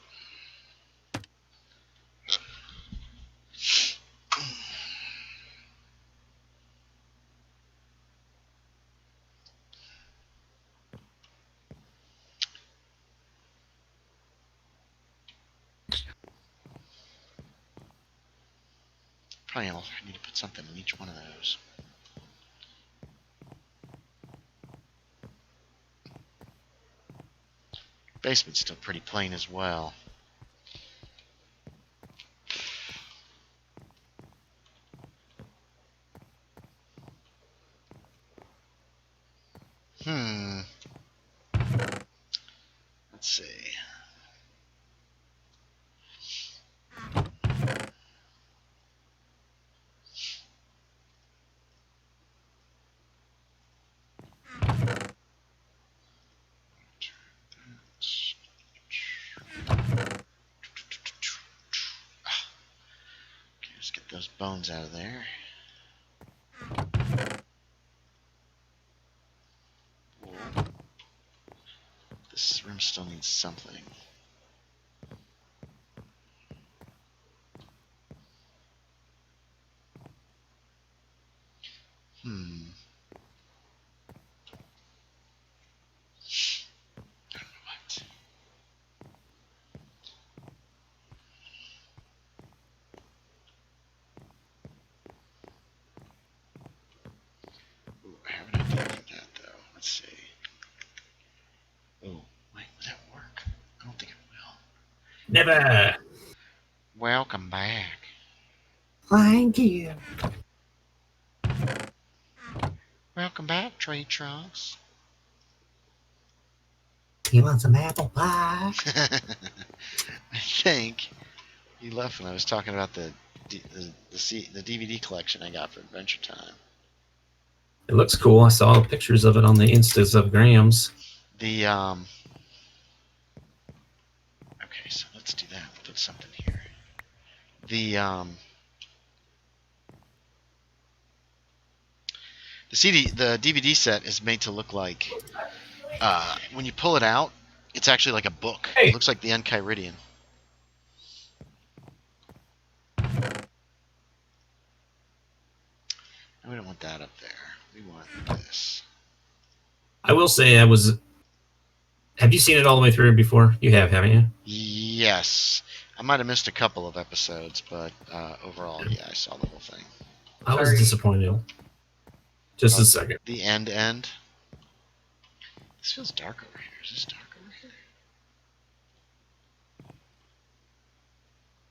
Probably I need to put something in each one of those. Basement's still pretty plain as well. Let's see. Okay, let's get those bones out of there. Whoa. This room still needs something. What? Ooh, I have an idea for that, though. Let's see. Oh, wait, will that work? I don't think it will. Never. Welcome back. Thank you. Welcome back, tree trunks. You want some apple pie? I think you left when I was talking about the DVD collection I got for Adventure Time. It looks cool. I saw pictures of it on the Instas of Graham's. The okay, so let's do that. We'll put something here. The DVD set is made to look like when you pull it out, it's actually like a book. Hey. It looks like the Enchiridion. We don't want that up there. We want this. I will say I was... Have you seen it all the way through before? You have, haven't you? Yes. I might have missed a couple of episodes, but overall, yeah, I saw the whole thing. I was disappointed. Just a second. The end. This feels dark over here. Is this dark over here?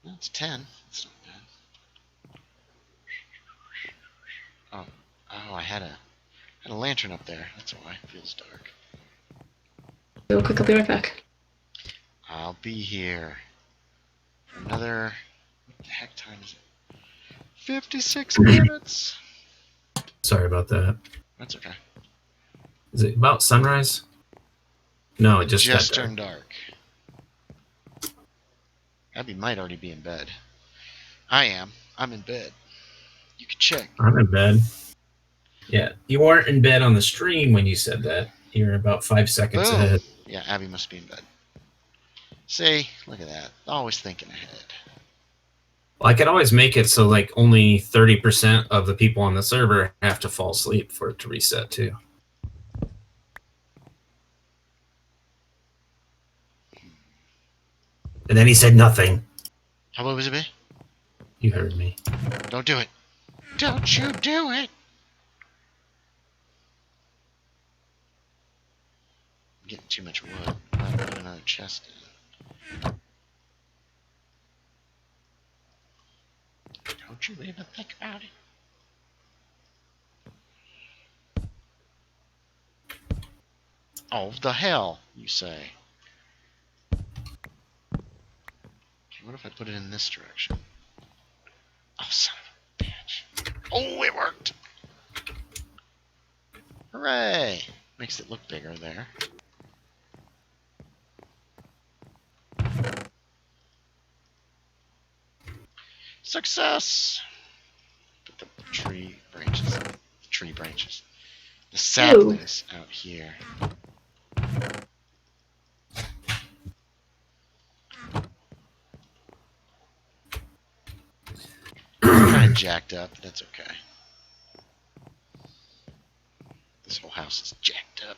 No, it's 10. It's not bad. Oh, I had a lantern up there. That's why it feels dark. Real quick, I'll be right back. I'll be here for another... What the heck time is it? 56 minutes! Sorry about that. That's okay. Is it about sunrise? No, it just got dark. turned dark. Abby might already be in bed. I am. I'm in bed. You can check. I'm in bed. Yeah, you weren't in bed on the stream when you said that. You're about 5 seconds Boom. ahead. Yeah, Abby must be in bed. See? Look at that. Always thinking ahead. Well, I could always make it so like only 30% of the people on the server have to fall asleep for it to reset too. And then he said nothing. How low was it be? You heard me. Don't do it. Don't you do it! I'm getting too much wood. I'll put another chest in. Don't you even think about it. Oh, the hell, you say. Okay, what if I put it in this direction? Oh, son of a bitch. Oh, it worked! Hooray! Makes it look bigger there. Success! Put the tree branches. The saplings out here. Kind of jacked up, but that's okay. This whole house is jacked up.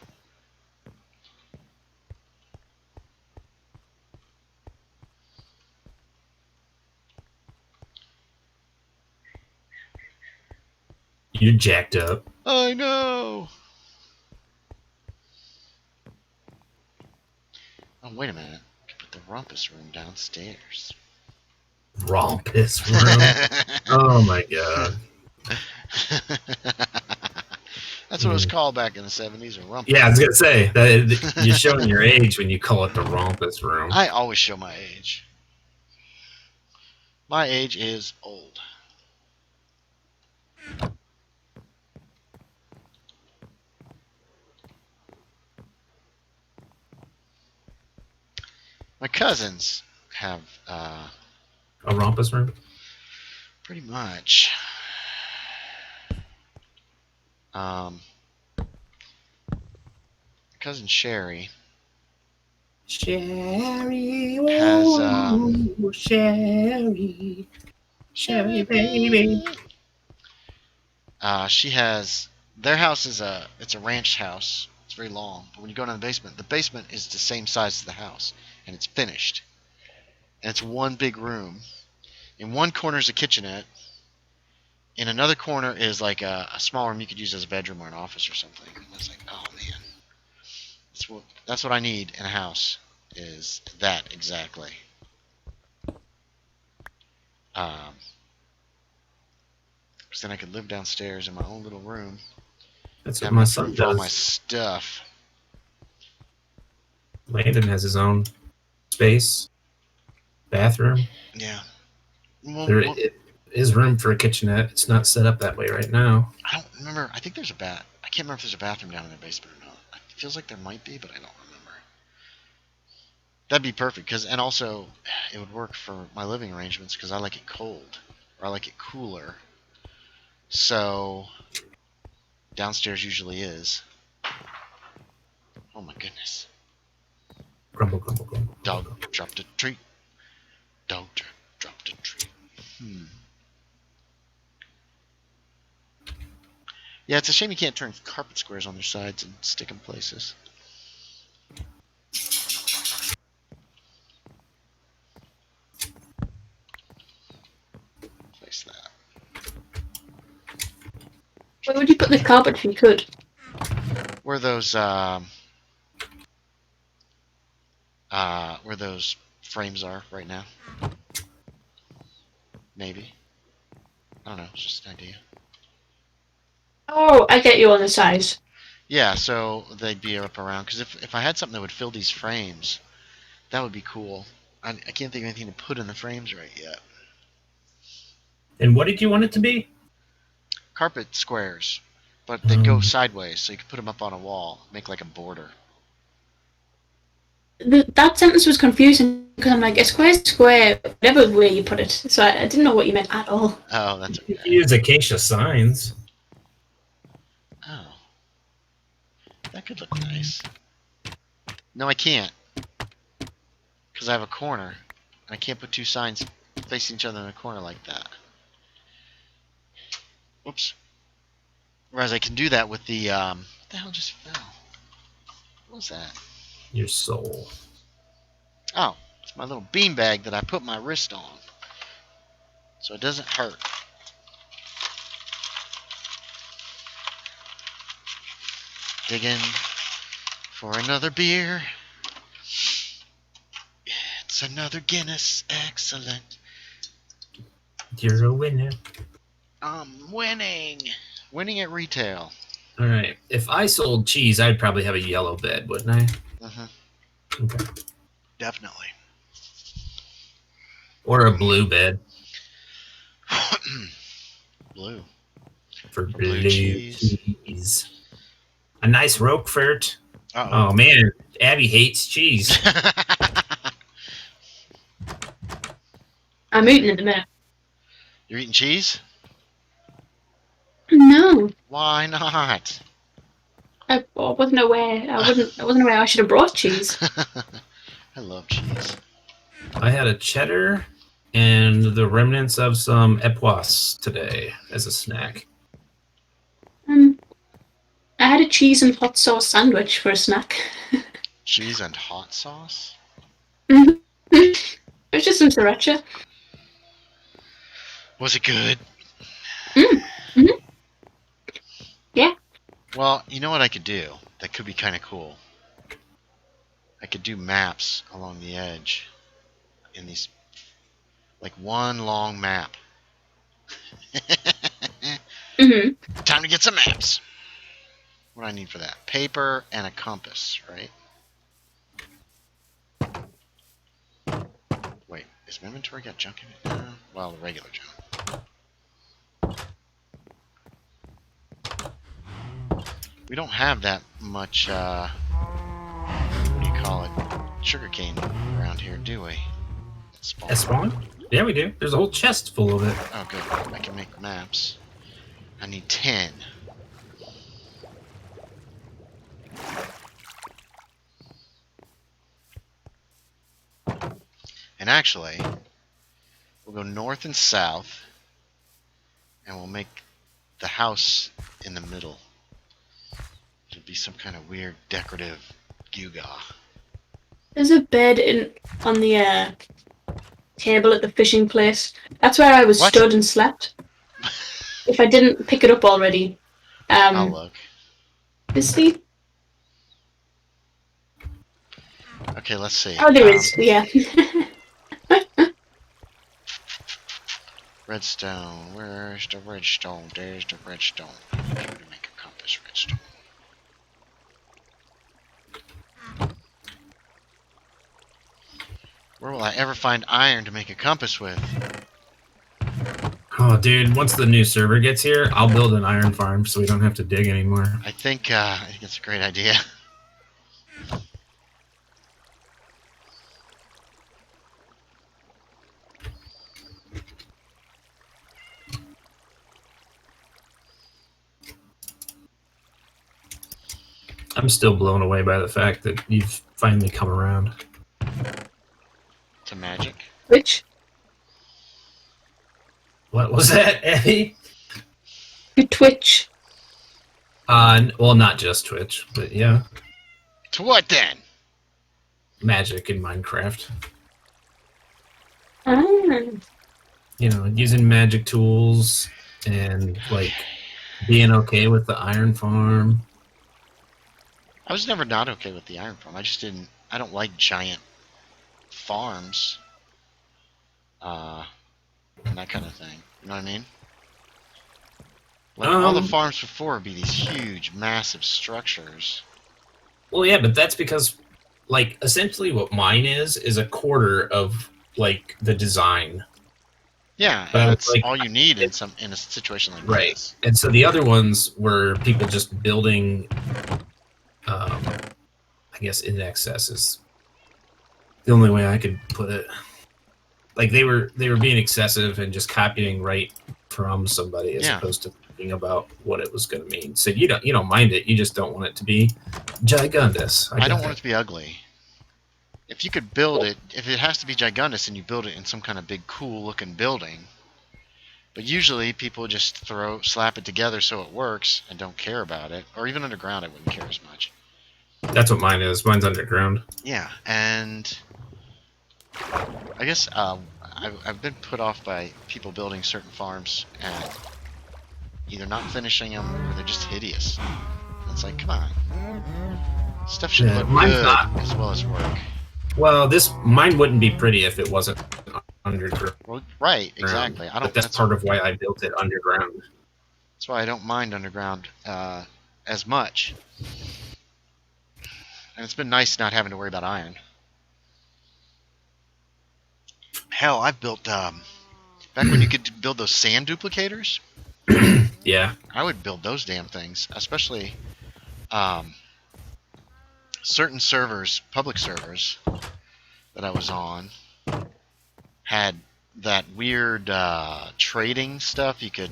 You're jacked up. I know. Oh, wait a minute. I can put the rumpus room downstairs. Rompus room. Oh my god. That's what it was called back in the 70s, a rumpus. Yeah, I was gonna say that you're showing your age when you call it the rompus room. I always show my age. My age is old. My cousins have A rompus room. pretty much. Cousin Sherry Sherry, has Sherry baby. She has their house is it's a ranch house. It's very long, but when you go down the basement is the same size as the house, and it's finished. And it's one big room. In one corner is a kitchenette. In another corner is like a small room you could use as a bedroom or an office or something. And I was like, oh man, that's what I need in a house, is that exactly. Because then I could live downstairs in my own little room. That's what Have my enough son room for all my does. stuff. Landon has his own space, bathroom. Yeah. Well, There is room for a kitchenette. It's not set up that way right now. I don't remember. I think there's a I can't remember if there's a bathroom down in the basement or not. It feels like there might be, but I don't remember. That'd be perfect, and also it would work for my living arrangements because I like it cold, or I like it cooler. So downstairs usually is. Oh my goodness. Grumble, grumble, grumble. Dog dropped a treat. Dog dropped a treat. Yeah, it's a shame you can't turn carpet squares on their sides and stick them places. Place that. Where would you put the carpet if you could? Where those frames are right now. Maybe. I don't know, it's just an idea. Oh, I get you on the size. Yeah, so they'd be up around, because if I had something that would fill these frames, that would be cool. I can't think of anything to put in the frames right yet. And what did you want it to be? Carpet squares, but they'd go sideways, so you could put them up on a wall, make like a border. That sentence was confusing because I'm like, a square is square, whatever way you put it. So I didn't know what you meant at all. Oh, that's okay. You use acacia signs. Oh. That could look nice. No, I can't. Because I have a corner. And I can't put two signs facing each other in a corner like that. Whoops. Whereas I can do that with the, what the hell just fell? What was that? Your soul. Oh, it's my little beanbag that I put my wrist on. So it doesn't hurt. Digging for another beer. It's another Guinness. Excellent. You're a winner. I'm winning. Winning at retail. All right. If I sold cheese, I'd probably have a yellow bed, wouldn't I? Mm-hmm. Okay. Definitely. Or a blue bed Blue. for blue blue cheese. cheese. A nice Roquefort. Uh-oh. Oh man, Abby hates cheese. I'm eating in a minute. You're eating cheese? No, Why not? I wasn't aware. I wasn't aware I should have brought cheese. I love cheese. I had a cheddar and the remnants of some epoisse today as a snack. I had a cheese and hot sauce sandwich for a snack. Cheese and hot sauce? It was just some sriracha. Was it good? Mm-hmm. Yeah. Well, you know what I could do? That could be kind of cool. I could do maps along the edge in these, like one long map. Mhm. Time to get some maps. What do I need for that? Paper and a compass, right? Wait, is my inventory got junk in it? Well, the regular junk. We don't have that much, what do you call it? Sugarcane around here, do we? That spawn? Yeah, we do. There's a whole chest full of it. Oh, good. I can make maps. I need 10. And actually, we'll go north and south, and we'll make the house in the middle. It'll be some kind of weird decorative gewgaw. There's a bed on the table at the fishing place. That's where I was What? stood and slept. If I didn't pick it up already. I'll look. See? Okay, let's see. Oh, there is. Yeah. Redstone. Where's the redstone? There's the redstone. How to make a compass redstone. Where will I ever find iron to make a compass with? Oh, dude, once the new server gets here, I'll build an iron farm so we don't have to dig anymore. I think it's a great idea. I'm still blown away by the fact that you've finally come around. To magic. Which? What was that, Eddie? To Twitch. Well, not just Twitch, but yeah, To what then? magic in Minecraft. Ah. You know, using magic tools and like being okay with the iron farm. I was never not okay with the iron farm. I just didn't. I don't like giant farms. And that kind of thing. You know what I mean? Like all the farms before would be these huge, massive structures. Well, yeah, but that's because, like, essentially what mine is a quarter of like the design. Yeah, But and that's like, all you need in a situation like right. this. And so the other ones were people just building. I guess in excess is the only way I could put it. Like they were being excessive and just copying right from somebody as opposed to thinking about what it was going to mean. So you don't mind it. You just don't want it to be gigundous. I don't want it to be ugly. If you could build it, if it has to be gigundous, and you build it in some kind of big, cool-looking building. But usually people just slap it together so it works and don't care about it. Or even underground, I wouldn't care as much. That's what mine is. Mine's underground. Yeah, and I guess I've been put off by people building certain farms and either not finishing them or they're just hideous. And it's like, come on. Stuff should look good as well as work. Well, mine wouldn't be pretty if it wasn't underground. Well, right, exactly. But that's part of why I built it underground. That's why I don't mind underground as much. And it's been nice not having to worry about iron. Hell, I've built, back when you could build those sand duplicators. Yeah. I would build those damn things, especially certain servers, public servers that I was on, had that weird trading stuff. You could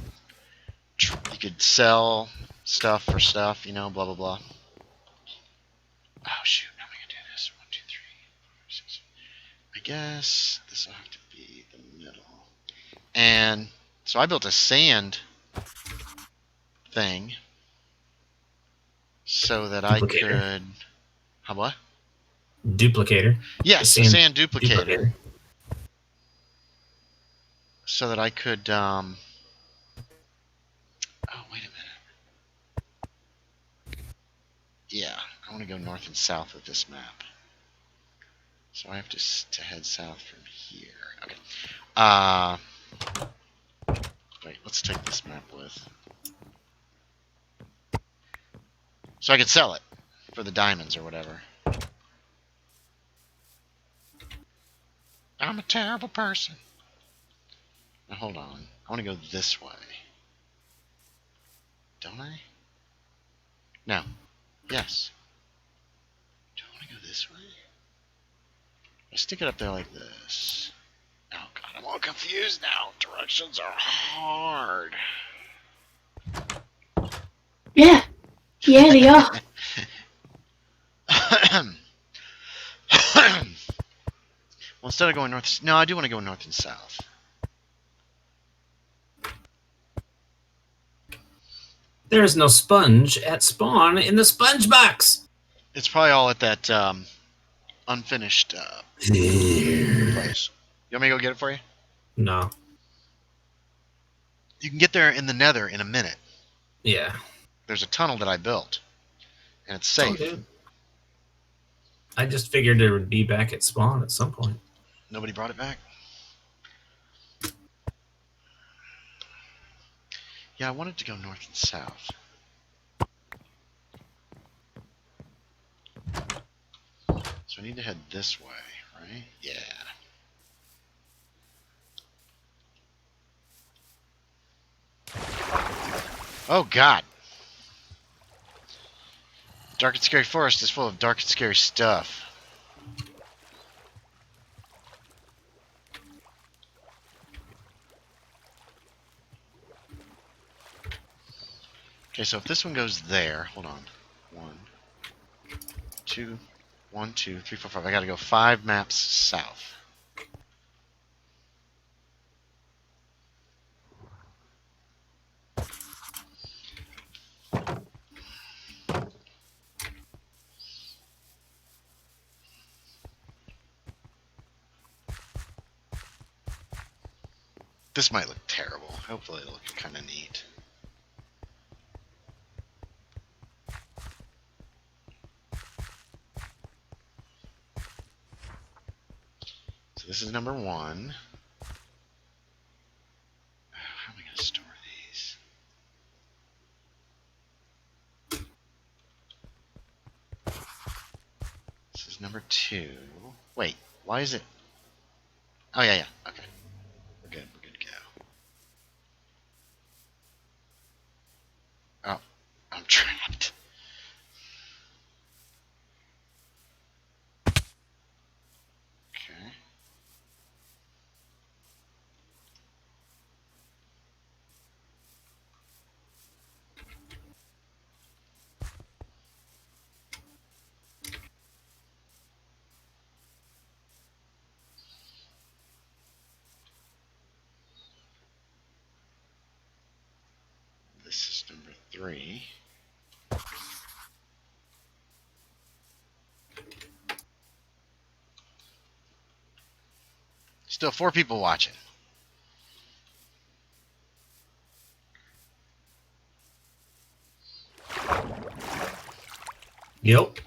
sell stuff for stuff, you know, blah blah blah. Oh shoot, how am I gonna do this? 1, 2, 3, 4, 6. I guess this will have to be the middle. And so I built a sand thing so that I could. How what? Duplicator. Yes, a sand duplicator. So that I could. Oh wait a minute. Yeah, I want to go north and south with this map. So I have to head south from here. Okay. Wait, let's take this map with. So I can sell it for the diamonds or whatever. I'm a terrible person. Now hold on. I want to go this way. Don't I? No. Yes. Do I want to go this way? I stick it up there like this. Oh god, I'm all confused now. Directions are hard. Yeah. Yeah, they are. Well, instead of going north... No, I do want to go north and south. There is no sponge at spawn in the sponge box. It's probably all at that unfinished place. You want me to go get it for you? No. You can get there in the nether in a minute. Yeah. There's a tunnel that I built. And it's Oh, safe. dude. I just figured it would be back at spawn at some point. Nobody brought it back? Yeah, I wanted to go north and south. So I need to head this way, right? Yeah. Oh, God. Dark and Scary Forest is full of dark and scary stuff. Okay, so if this one goes there, hold on. 1, 2, 1, 2, 3, 4, 5. I gotta go 5 maps south. This might look terrible. Hopefully it'll look kind of neat. So this is number 1. How am I going to store these? This is number 2. Wait, why is it? Oh, yeah. Okay. We're good to go. Oh, I'm trapped. Okay. This is number 3. Still 4 people watching. Yep.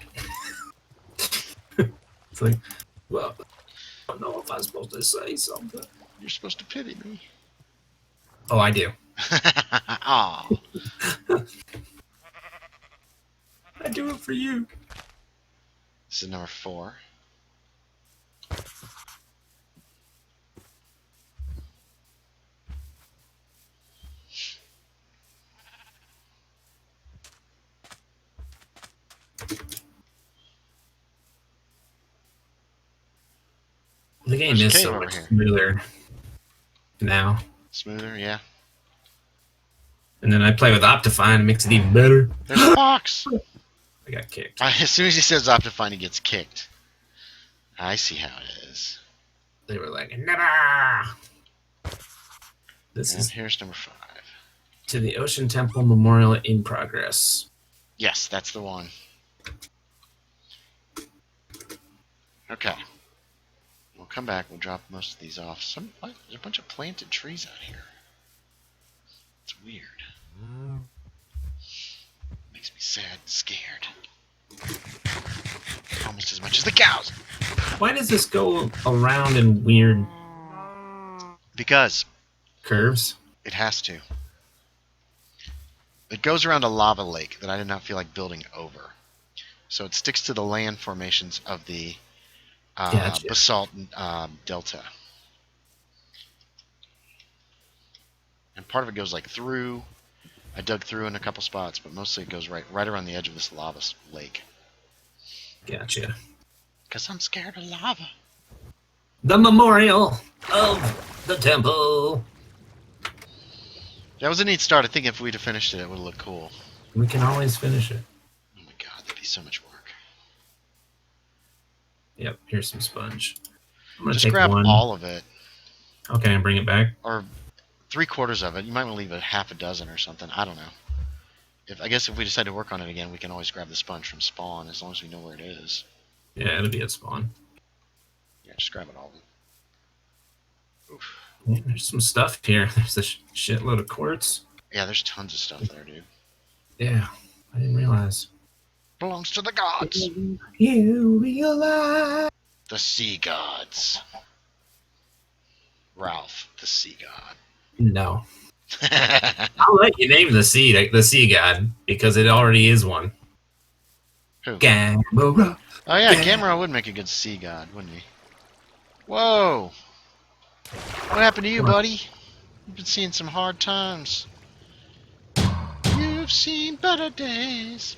It's like, well, I don't know if I'm supposed to say something. You're supposed to pity me. Oh, I do. Aw. I do it for you. This is number 4. The game There's a is cave so over much here. smoother now. Smoother, yeah. And then I play with Optifine, it makes it even better. There's a box. I got kicked. As soon as he says Optifine, he gets kicked. I see how it is. They were like, never. This And is here's number 5. to the Ocean Temple Memorial in progress. Yes, that's the one. Okay. We'll come back. We'll drop most of these off. There's a bunch of planted trees out here. It's weird. Makes me sad and scared. Almost as much as the cows. Why does this go around in weird Because curves? it has to. It goes around a lava lake that I did not feel like building over. So it sticks to the land formations of the Gotcha. basalt delta. And part of it goes like through. I dug through in a couple spots, but mostly it goes right around the edge of this lava lake. Gotcha. Because I'm scared of lava. The memorial of the temple. That was a neat start. I think if we'd have finished it, it would have looked cool. We can always finish it. Oh my god, that'd be so much work. Yep, here's some sponge. I'm gonna Just take grab one. all of it. Okay, and bring it back. Or 3/4 of it. You might want to leave a half a dozen or something. I don't know. I guess if we decide to work on it again, we can always grab the sponge from spawn as long as we know where it is. Yeah, it'll be at spawn. Yeah, just grab it all. Oof. Yeah, there's some stuff here. There's a shitload of quartz. Yeah, there's tons of stuff there, dude. Yeah, I didn't realize. Belongs to the gods. You realize? The sea gods. Ralph, the sea god. No. I'll let you name the sea god because it already is one. Who? Gamora. Oh yeah, Gamera would make a good sea god, wouldn't he? Whoa! What happened to you, buddy? You've been seeing some hard times. You've seen better days.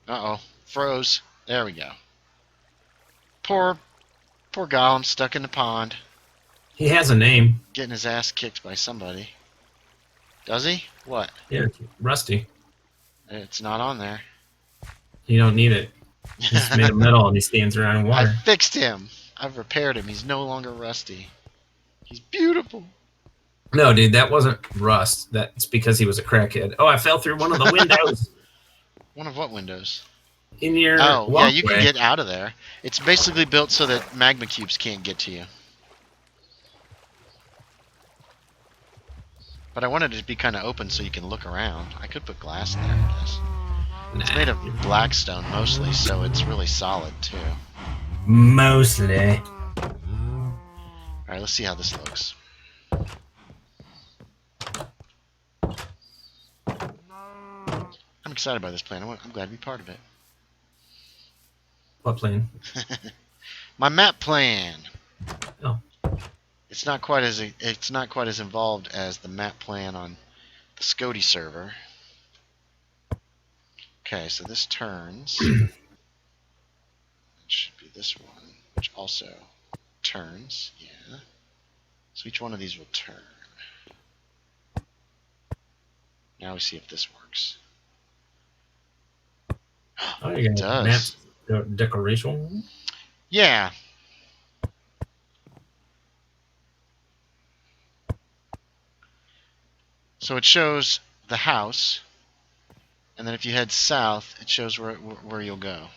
Uh-oh. Froze. There we go. Poor Gollum stuck in the pond. He has a name. Getting his ass kicked by somebody. Does he? What? Yeah, Rusty. It's not on there. You don't need it. He's made of metal and he stands around in water. I fixed him. I've repaired him. He's no longer rusty. He's beautiful. No, dude, that wasn't rust. That's because he was a crackhead. Oh, I fell through one of the windows. One of what windows? In your Oh, walkway. yeah, you can get out of there. It's basically built so that magma cubes can't get to you. But I wanted it to be kind of open so you can look around. I could put glass there, I guess. It's made of black stone mostly, so it's really solid too. Mostly. Alright, let's see how this looks. I'm excited by this plan. I'm glad to be part of it. What plane? My map plan. Oh. It's not quite as involved as the map plan on the Scody server. Okay, so this turns. It should be this one, which also turns. Yeah. So each one of these will turn. Now we see if this works. Oh, you It got does. decoration. Yeah. So it shows the house, and then if you head south, it shows where you'll go.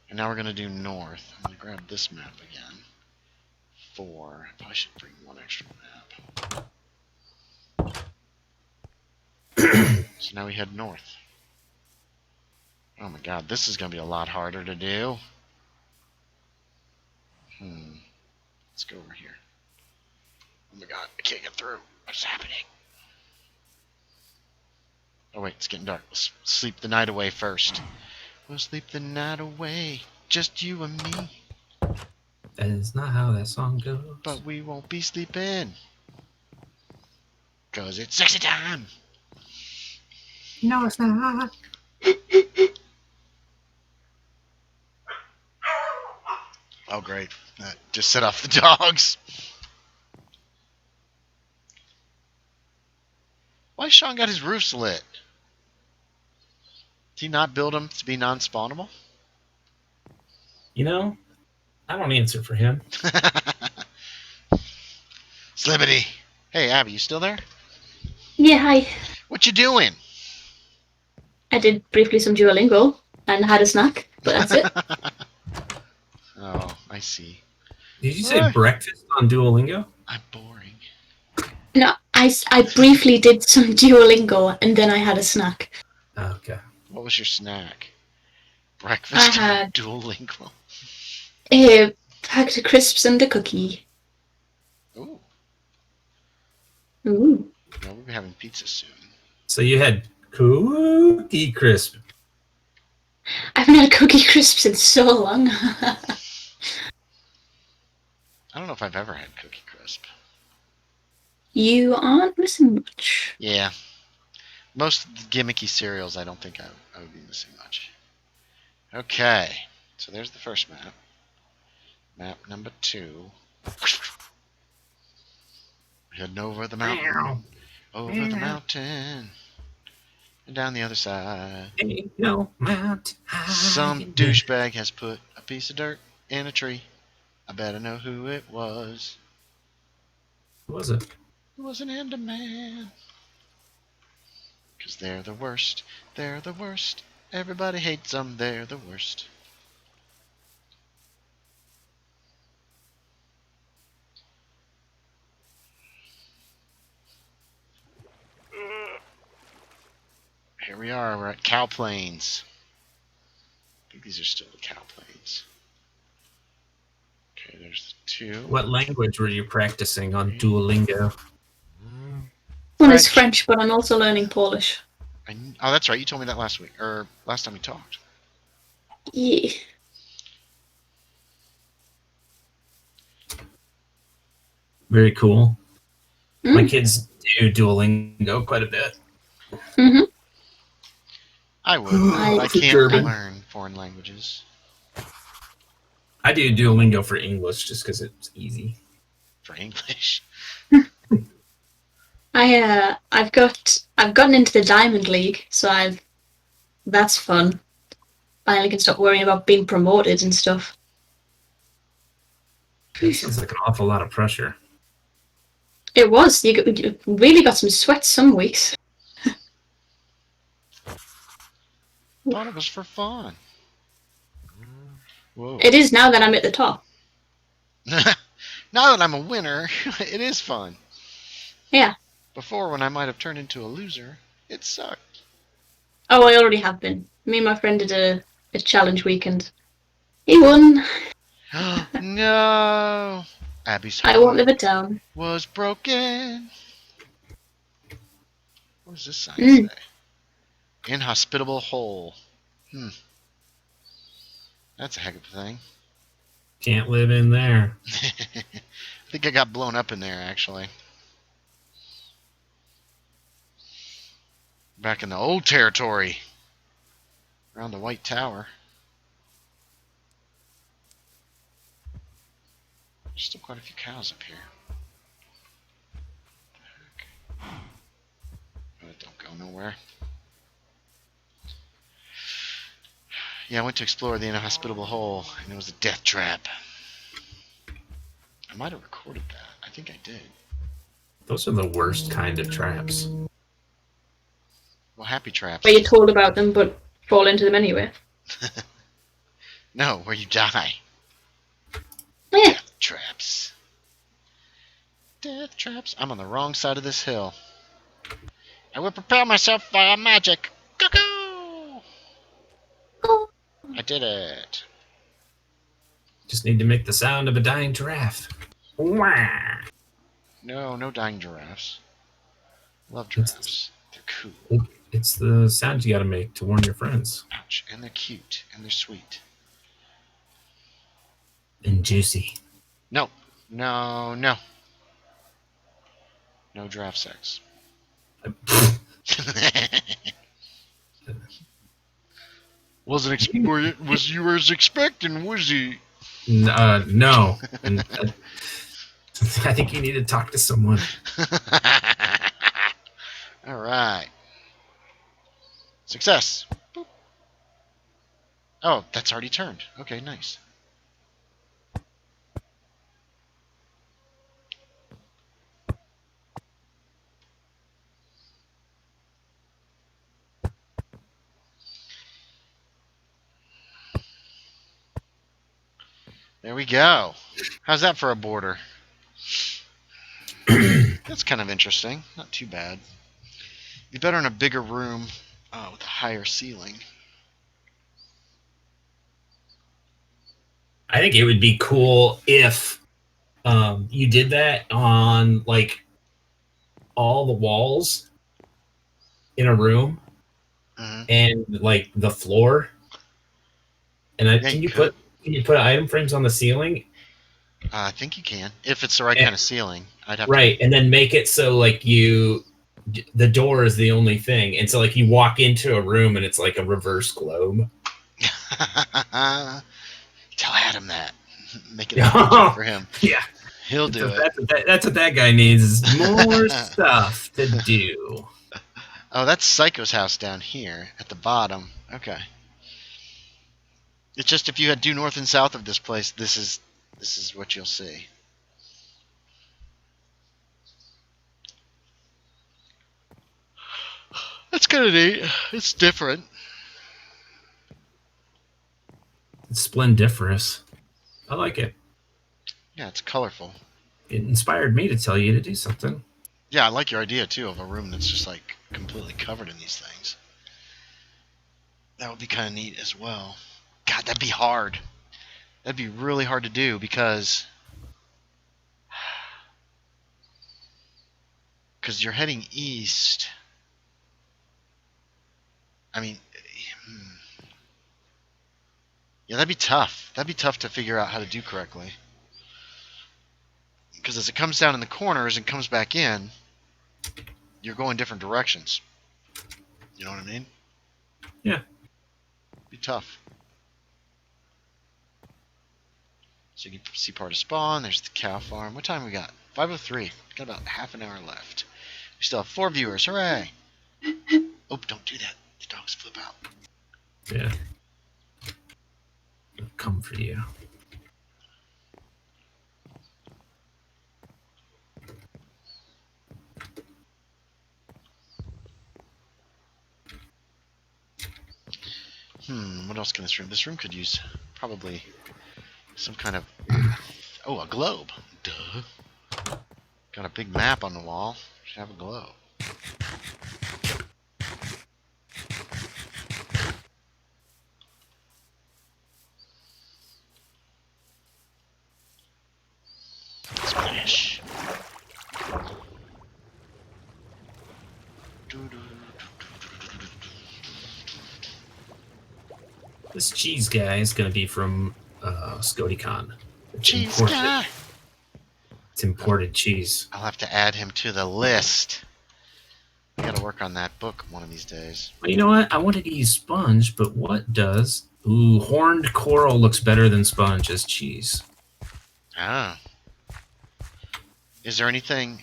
And now we're going to do north. I'm going to grab this map again. I probably should bring one extra map. So now we head north. Oh my god, this is going to be a lot harder to do. Let's go over here. Oh my god, I can't get through. What's happening? Oh wait, it's getting dark. Let's sleep the night away first. We'll sleep the night away, just you and me. That is not how that song goes. But we won't be sleeping. 'Cause it's sexy time. No, it's not. Oh great. Just set off the dogs. Why Sean got his roofs lit? Did he not build them to be non-spawnable? You know, I don't answer for him. Slibbity. Hey, Abby, you still there? Yeah, hi. What you doing? I did briefly some Duolingo and had a snack, but that's it. Oh, I see. Did you say What? breakfast on Duolingo? I'm boring. No, I briefly did some Duolingo and then I had a snack. Oh, okay. was your snack? Breakfast I had Duolingo. a packet of crisps and a cookie. Ooh. Ooh. No, we'll be having pizza soon. So you had Cookie Crisp. I haven't had a cookie crisps in so long. I don't know if I've ever had Cookie Crisp. You aren't missing much. Yeah. Most of the gimmicky cereals, I don't think I would be missing much. Okay. So there's the first map. Map number 2. Heading over the mountain. Over the mountain. And down the other side. Ain't no mountain high. Some douchebag has put a piece of dirt in a tree. I better know who it was. Who was it? It was an Enderman. Because they're the worst. They're the worst. Everybody hates them. They're the worst. Here we are. We're at Cow Plains. I think these are still the Cow Plains. Okay, there's the 2. What language were you practicing on Duolingo? One is French, but I'm also learning Polish. Oh, that's right. You told me that last week. Or last time we talked. Yeah. Very cool. Mm. My kids do Duolingo quite a bit. Mm-hmm. I would. But I can't German. learn foreign languages. I do Duolingo for English just because it's easy. For English. I've gotten into the Diamond League, so that's fun. Finally can stop worrying about being promoted and stuff. That sounds like an awful lot of pressure. It was. You really got some sweat some weeks. Thought it was for fun. Whoa. It is now that I'm at the top. Now that I'm a winner, it is fun. Yeah. Before, when I might have turned into a loser, it sucked. Oh, I already have been. Me and my friend did a challenge weekend. He won. No! Abby's I won't heart live it down. was broken. What does this sign say? Inhospitable hole. That's a heck of a thing. Can't live in there. I think I got blown up in there, actually. Back in the old territory. Around the White Tower. There's still quite a few cows up here. What the heck? Oh, it don't go nowhere. Yeah, I went to explore the inhospitable hole, and it was a death trap. I might have recorded that. I think I did. Those are the worst kind of traps. Well, happy traps. Where you're told about them, but fall into them anyway. No, where you die. Yeah. Death traps. Death traps. I'm on the wrong side of this hill. I will prepare myself via magic. Cuckoo! Oh. I did it. Just need to make the sound of a dying giraffe. Wah! No, no dying giraffes. Love giraffes. They're cool. It's the sound you gotta make to warn your friends. Ouch. And they're cute. And they're sweet. And juicy. No. No, no. No giraffe sex. Was you was expecting, was he? No. And, I think you need to talk to someone. All right. Success. Boop. Oh, that's already turned. Okay, nice. There we go. How's that for a border? That's kind of interesting. Not too bad. Be better in a bigger room with a higher ceiling. I think it would be cool if you did that on like all the walls in a room Hmm. and like the floor. And Yeah, you can you could. put item frames on the ceiling? I think you can if it's the right And, kind of ceiling. I'd have right, and then make it so like the door is the only thing, and so like you walk into a room and it's like a reverse globe. to tell Adam that. Make it a feature for him. Yeah, He'll do it. that's what that guy needs is more stuff to do. Oh, that's Psycho's house down here at the bottom. Okay. It's just if you had due north and south of this place, this is what you'll see. That's kind of neat. It's different. It's splendiferous. I like it. Yeah, it's colorful. It inspired me to tell you to do something. Yeah, I like your idea too of a room that's just like completely covered in these things. That would be kind of neat as well. God, that'd be hard. That'd be really hard to do because you're heading east. I mean, yeah, that'd be tough. That'd be tough to figure out how to do correctly. Because as it comes down in the corners and comes back in, you're going different directions. You know what I mean? Yeah. Be tough. So you can see part of spawn. There's the cow farm. What time we got? 5:03. Got about half an hour left. We still have 4 viewers. Hooray! Oh, don't do that. The dogs flip out. Yeah. They'll come for you. What else can this room? This room could use probably some kind of... Oh, a globe. Duh. Got a big map on the wall. Should have a globe. Splash. This cheese guy is going to be from ScotyCon. Cheese guy. It's imported cheese. I'll have to add him to the list. I gotta work on that book one of these days. Well, you know what? I wanted to use sponge, but what does... Ooh, horned coral looks better than sponge as cheese. Ah. Is there anything...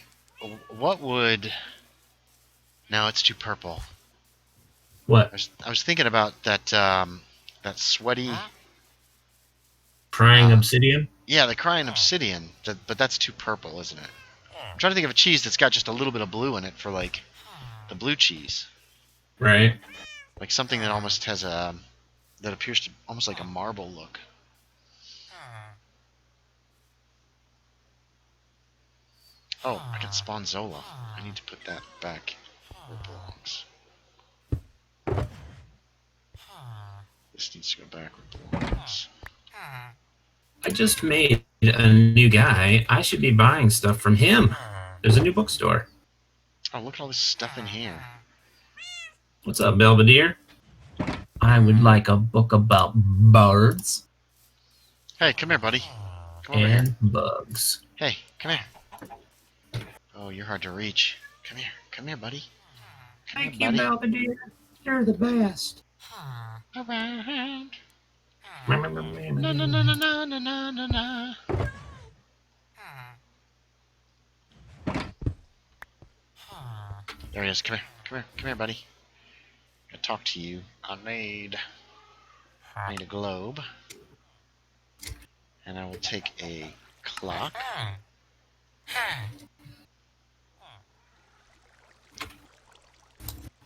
What would... No, it's too purple. What? I was thinking about that that sweaty... Crying obsidian? Yeah, the crying obsidian. But that's too purple, isn't it? I'm trying to think of a cheese that's got just a little bit of blue in it for, like, the blue cheese. Right. Like something that almost has a... That appears to almost like a marble look. Oh, I got Sponzola. I need to put that back where it belongs. This needs to go back where it belongs. I just made a new guy. I should be buying stuff from him. There's a new bookstore. Oh, look at all this stuff in here. What's up, Belvedere? I would like a book about birds Hey, come here, buddy. Come over here. and bugs. Hey, come here. Oh, you're hard to reach. Come here. Come here, buddy. Come Thank here, you, buddy. Belvedere. You're the best. Around. No, no, no, no, no, no, no, no, no. There he is. Come here. Come here. Come here, buddy. Gotta talk to you. I need a globe. And I will take a clock.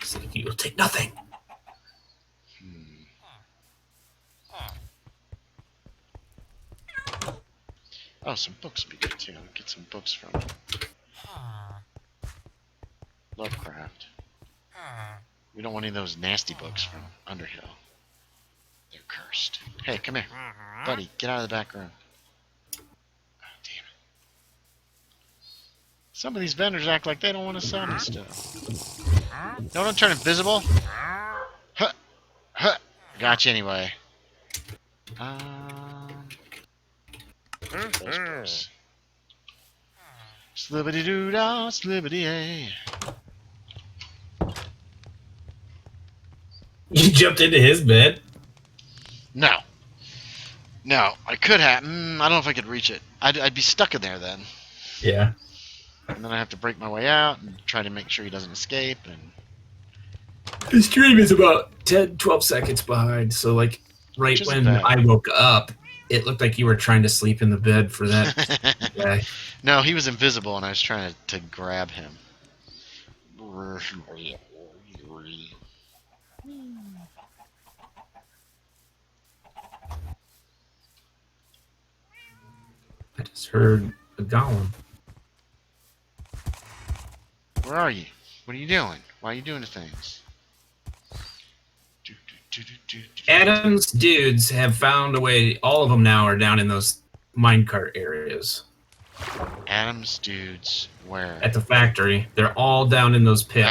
So you'll take nothing. Oh, some books would be good too. Get some books from Lovecraft. We don't want any of those nasty books from Underhill. They're cursed. Hey, come here. Buddy, get out of the back room. Oh, damn it. Some of these vendors act like they don't want to sell me stuff. No, don't turn invisible. Huh. Huh. Gotcha anyway. Slibbity doo dah, slibbity a. You jumped into his bed? No. No, I could have. I don't know if I could reach it. I'd be stuck in there then. Yeah. And then I have to break my way out and try to make sure he doesn't escape. And The stream is about 10, 12 seconds behind. So, like, right when I woke up, it looked like you were trying to sleep in the bed for that guy. No, he was invisible, and I was trying to grab him. I just heard a golem. Where are you? What are you doing? Why are you doing the things? Adam's dudes have found a way. All of them now are down in those minecart areas. Adam's dudes, where? At the factory. They're all down in those pits.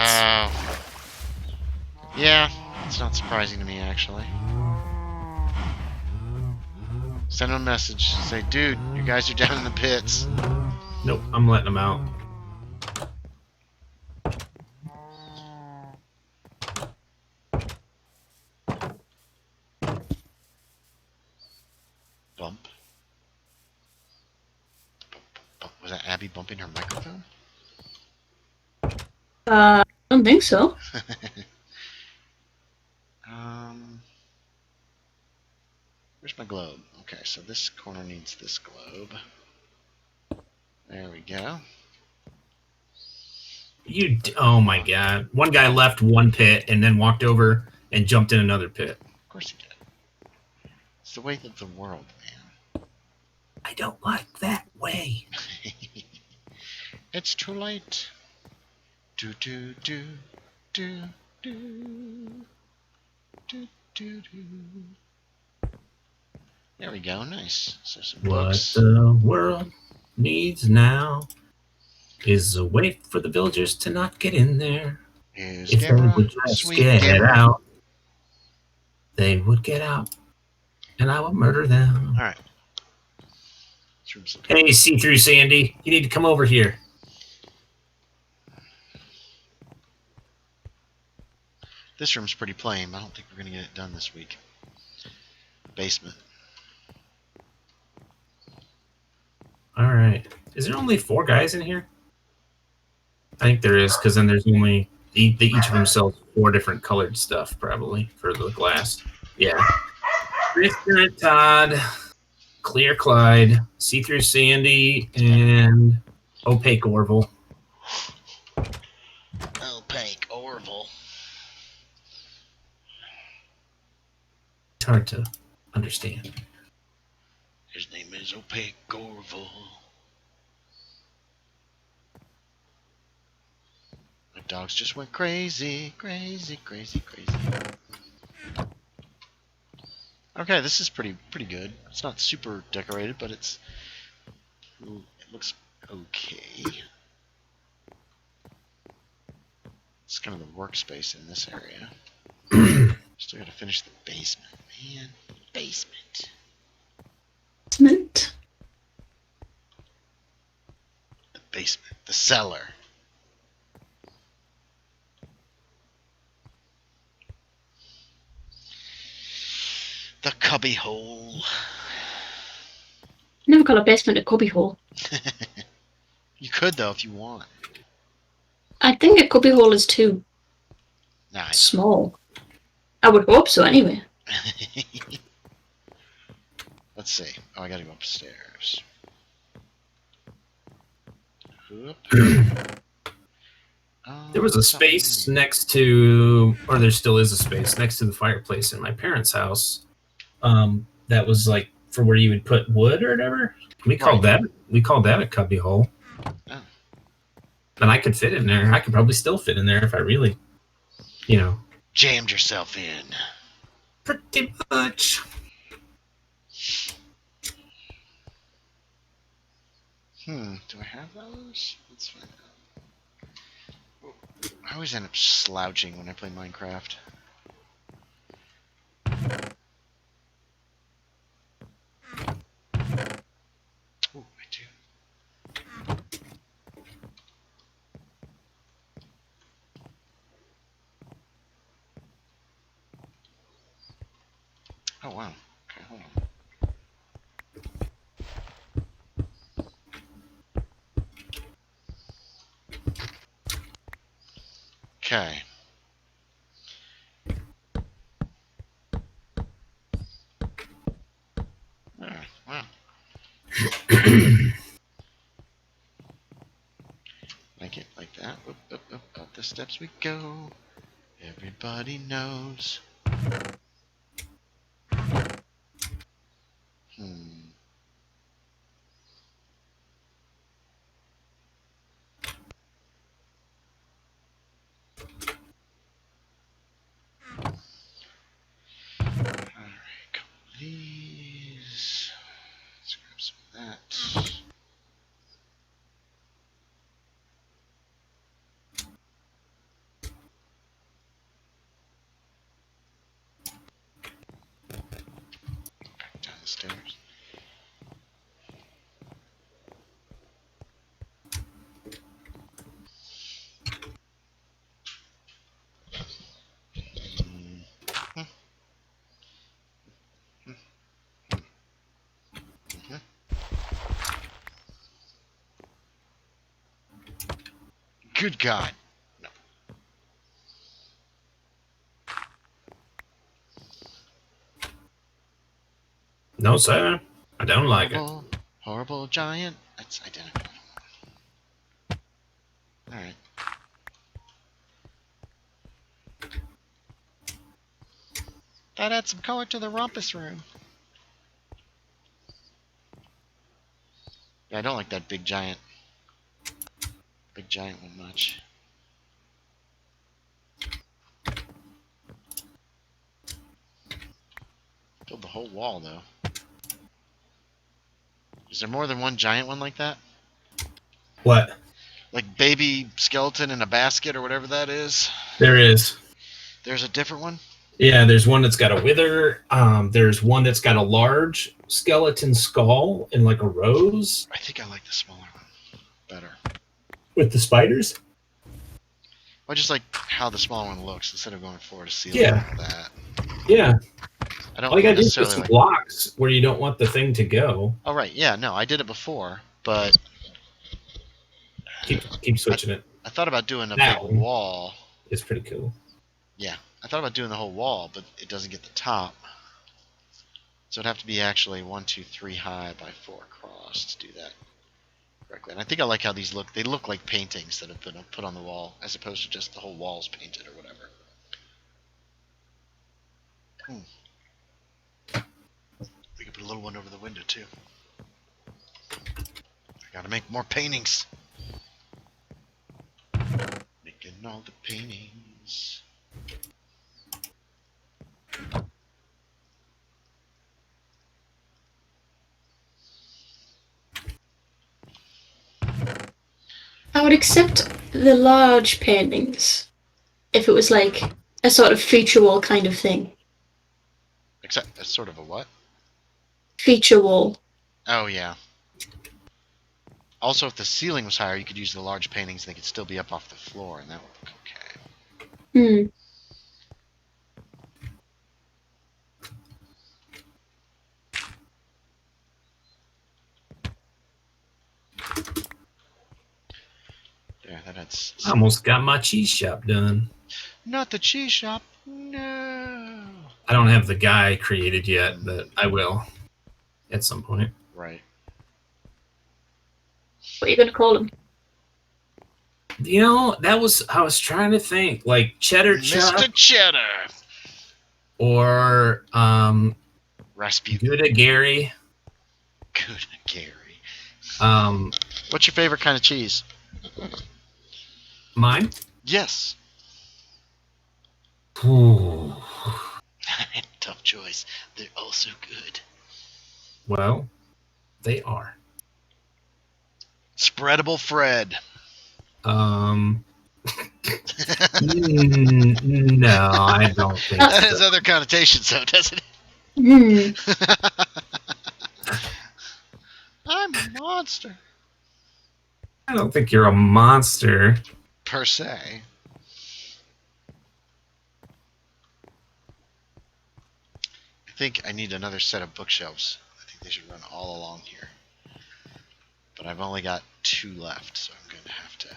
Yeah, it's not surprising to me, actually. Send them a message. Say, dude, you guys are down in the pits. Nope, I'm letting them out. Bump. Was that Abby bumping her microphone? I don't think so. Where's my globe? Okay, so this corner needs this globe. There we go. Oh my god. One guy left one pit and then walked over and jumped in another pit. Of course he did. It's the way of the world, man. I don't like that way. It's too late. Do do do do do do do do. There we go. Nice. So some books. What the world needs now is a way for the villagers to not get in there. If they would just get out, they would get out, and I will murder them. All right. Hey, see-through Sandy, you need to come over here. This room's pretty plain. I don't think we're gonna get it done this week. Basement. All right. Is there only 4 guys in here? I think there is, because then there's only each of them sells 4 different colored stuff, probably for the glass. Yeah. Transparent Todd, Clear Clyde, See-Through Sandy, and Opaque Orville. Opaque Orville. It's hard to understand. His name is Opaque Orville. My dogs just went crazy, crazy, crazy, crazy. Okay, this is pretty good. It's not super decorated, but it looks okay. It's kind of the workspace in this area. Still gotta finish the basement, man. Basement. Basement. The basement. The cellar. The cubby hole. Never call a basement a cubby hole. You could though if you want. I think a cubby hole is too small. I would hope so anyway. Let's see. Oh, I gotta go upstairs. There was a space next to, or there still is a space next to the fireplace in my parents' house. That was like for where you would put wood or whatever. We called that a cubby hole. Oh. And I could fit in there. I could probably still fit in there if I really, jammed yourself in. Pretty much. Do I have those? Let's find out. I always end up slouching when I play Minecraft. Oh, I do. Oh, wow. Okay, hold on. Okay. Wow. Like it like that. Up the steps we go. Everybody knows. Alright, couple of these. Let's grab some of that. Back down the stairs. Good God. No. No, sir. I don't like it. Horrible giant. That's identical. Alright. That adds some color to the rumpus room. Yeah, I don't like that big giant one much. Build the whole wall, though. Is there more than one giant one like that? What? Like baby skeleton in a basket or whatever that is? There is. There's a different one? Yeah, there's one that's got a wither. There's one that's got a large skeleton skull and like a rose. I think I like the smaller one better. With the spiders? I just like how the smaller one looks instead of going floor to ceiling Yeah. and all that. Yeah. I don't All you gotta do is put necessarily some like... blocks where you don't want the thing to go. Oh, right. Yeah, no, I did it before, but... Keep switching it. I thought about doing a That big one. wall. It's pretty cool. Yeah, I thought about doing the whole wall, but it doesn't get the top. So it'd have to be actually 1, 2, 3 high by 4 across to do that correctly. And I think I like how these look. They look like paintings that have been put on the wall, as opposed to just the whole wall's painted or whatever. We could put a little one over the window too. I gotta make more paintings. Making all the paintings. I would accept the large paintings if it was like a sort of feature wall kind of thing. Except that's sort of a what? Feature wall. Oh yeah. Also, if the ceiling was higher, you could use the large paintings. They could still be up off the floor, and that would look okay. There, that's. I almost got my cheese shop done. Not the cheese shop. No. I don't have the guy created yet, but I will at some point. Right. What are you going to call him? You know, I was trying to think, like Cheddar Chuck Mr. Cheddar. or Rasputin. Gouda Gary. Good Gary. What's your favorite kind of cheese? Mine? Yes. Ooh. Tough choice. They're also good. Well, they are. Spreadable Fred. No, I don't think That has so. other connotations, though, doesn't it? Hmm. I'm a monster. I don't think you're a monster. Per se. I think I need another set of bookshelves. I think they should run all along here. But I've only got 2 left, so I'm going to have to...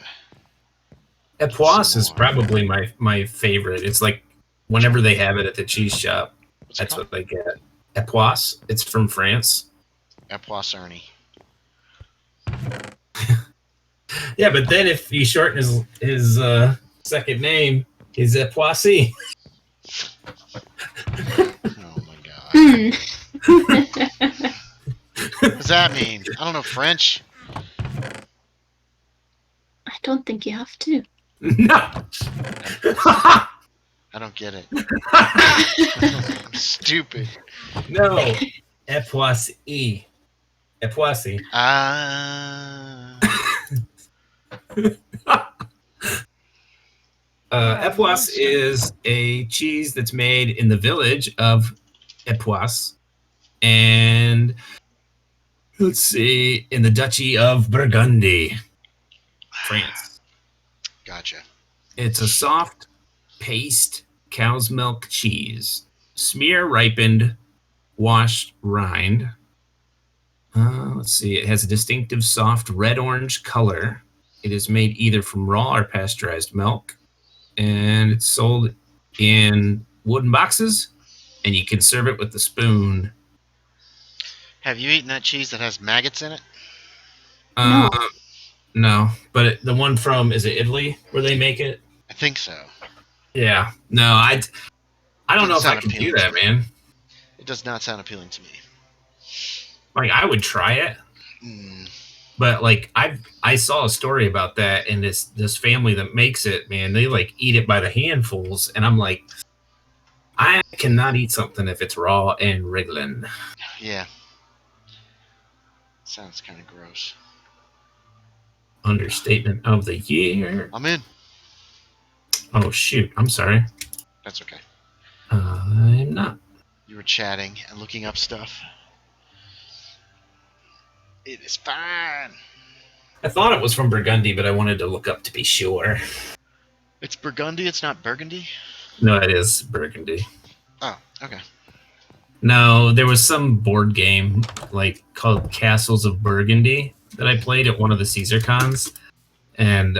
Epoisse Some is more. probably my favorite. It's like whenever they have it at the cheese shop, What's it that's called? what they get. Epoisse. It's from France. Epoisse Ernie. Yeah, but then if you shorten his second name, he's Epoissy. Oh my god. Hmm. What does that mean? I don't know French. I don't think you have to. No. I don't get it. I'm stupid. No. Epoissy. Epoissy. Epoisse is a cheese that's made in the village of Epoisse, and let's see, in the Duchy of Burgundy, France. Gotcha. It's a soft paste cow's milk cheese, smear ripened, washed rind. Let's see, it has a distinctive soft red-orange color. It is made either from raw or pasteurized milk, and it's sold in wooden boxes, and you can serve it with a spoon. Have you eaten that cheese that has maggots in it? No. No, but the one from, is it Italy where they make it? I think so. Yeah. No, I don't know if I Doesn't can sound do appealing that, to me. man. It does not sound appealing to me. Like, I would try it, but like I saw a story about that, and this family that makes it, man, they like eat it by the handfuls, and I'm like, I cannot eat something if it's raw and wriggling. Yeah. Sounds kind of gross. Understatement of the year. I'm in. Oh shoot, I'm sorry. That's okay. I'm not. You were chatting and looking up stuff. It is fine. I thought it was from Burgundy, but I wanted to look up to be sure. It's Burgundy, it's not Burgundy? No, it is Burgundy. Oh, okay. No, there was some board game like called Castles of Burgundy that I played at one of the Caesar cons, and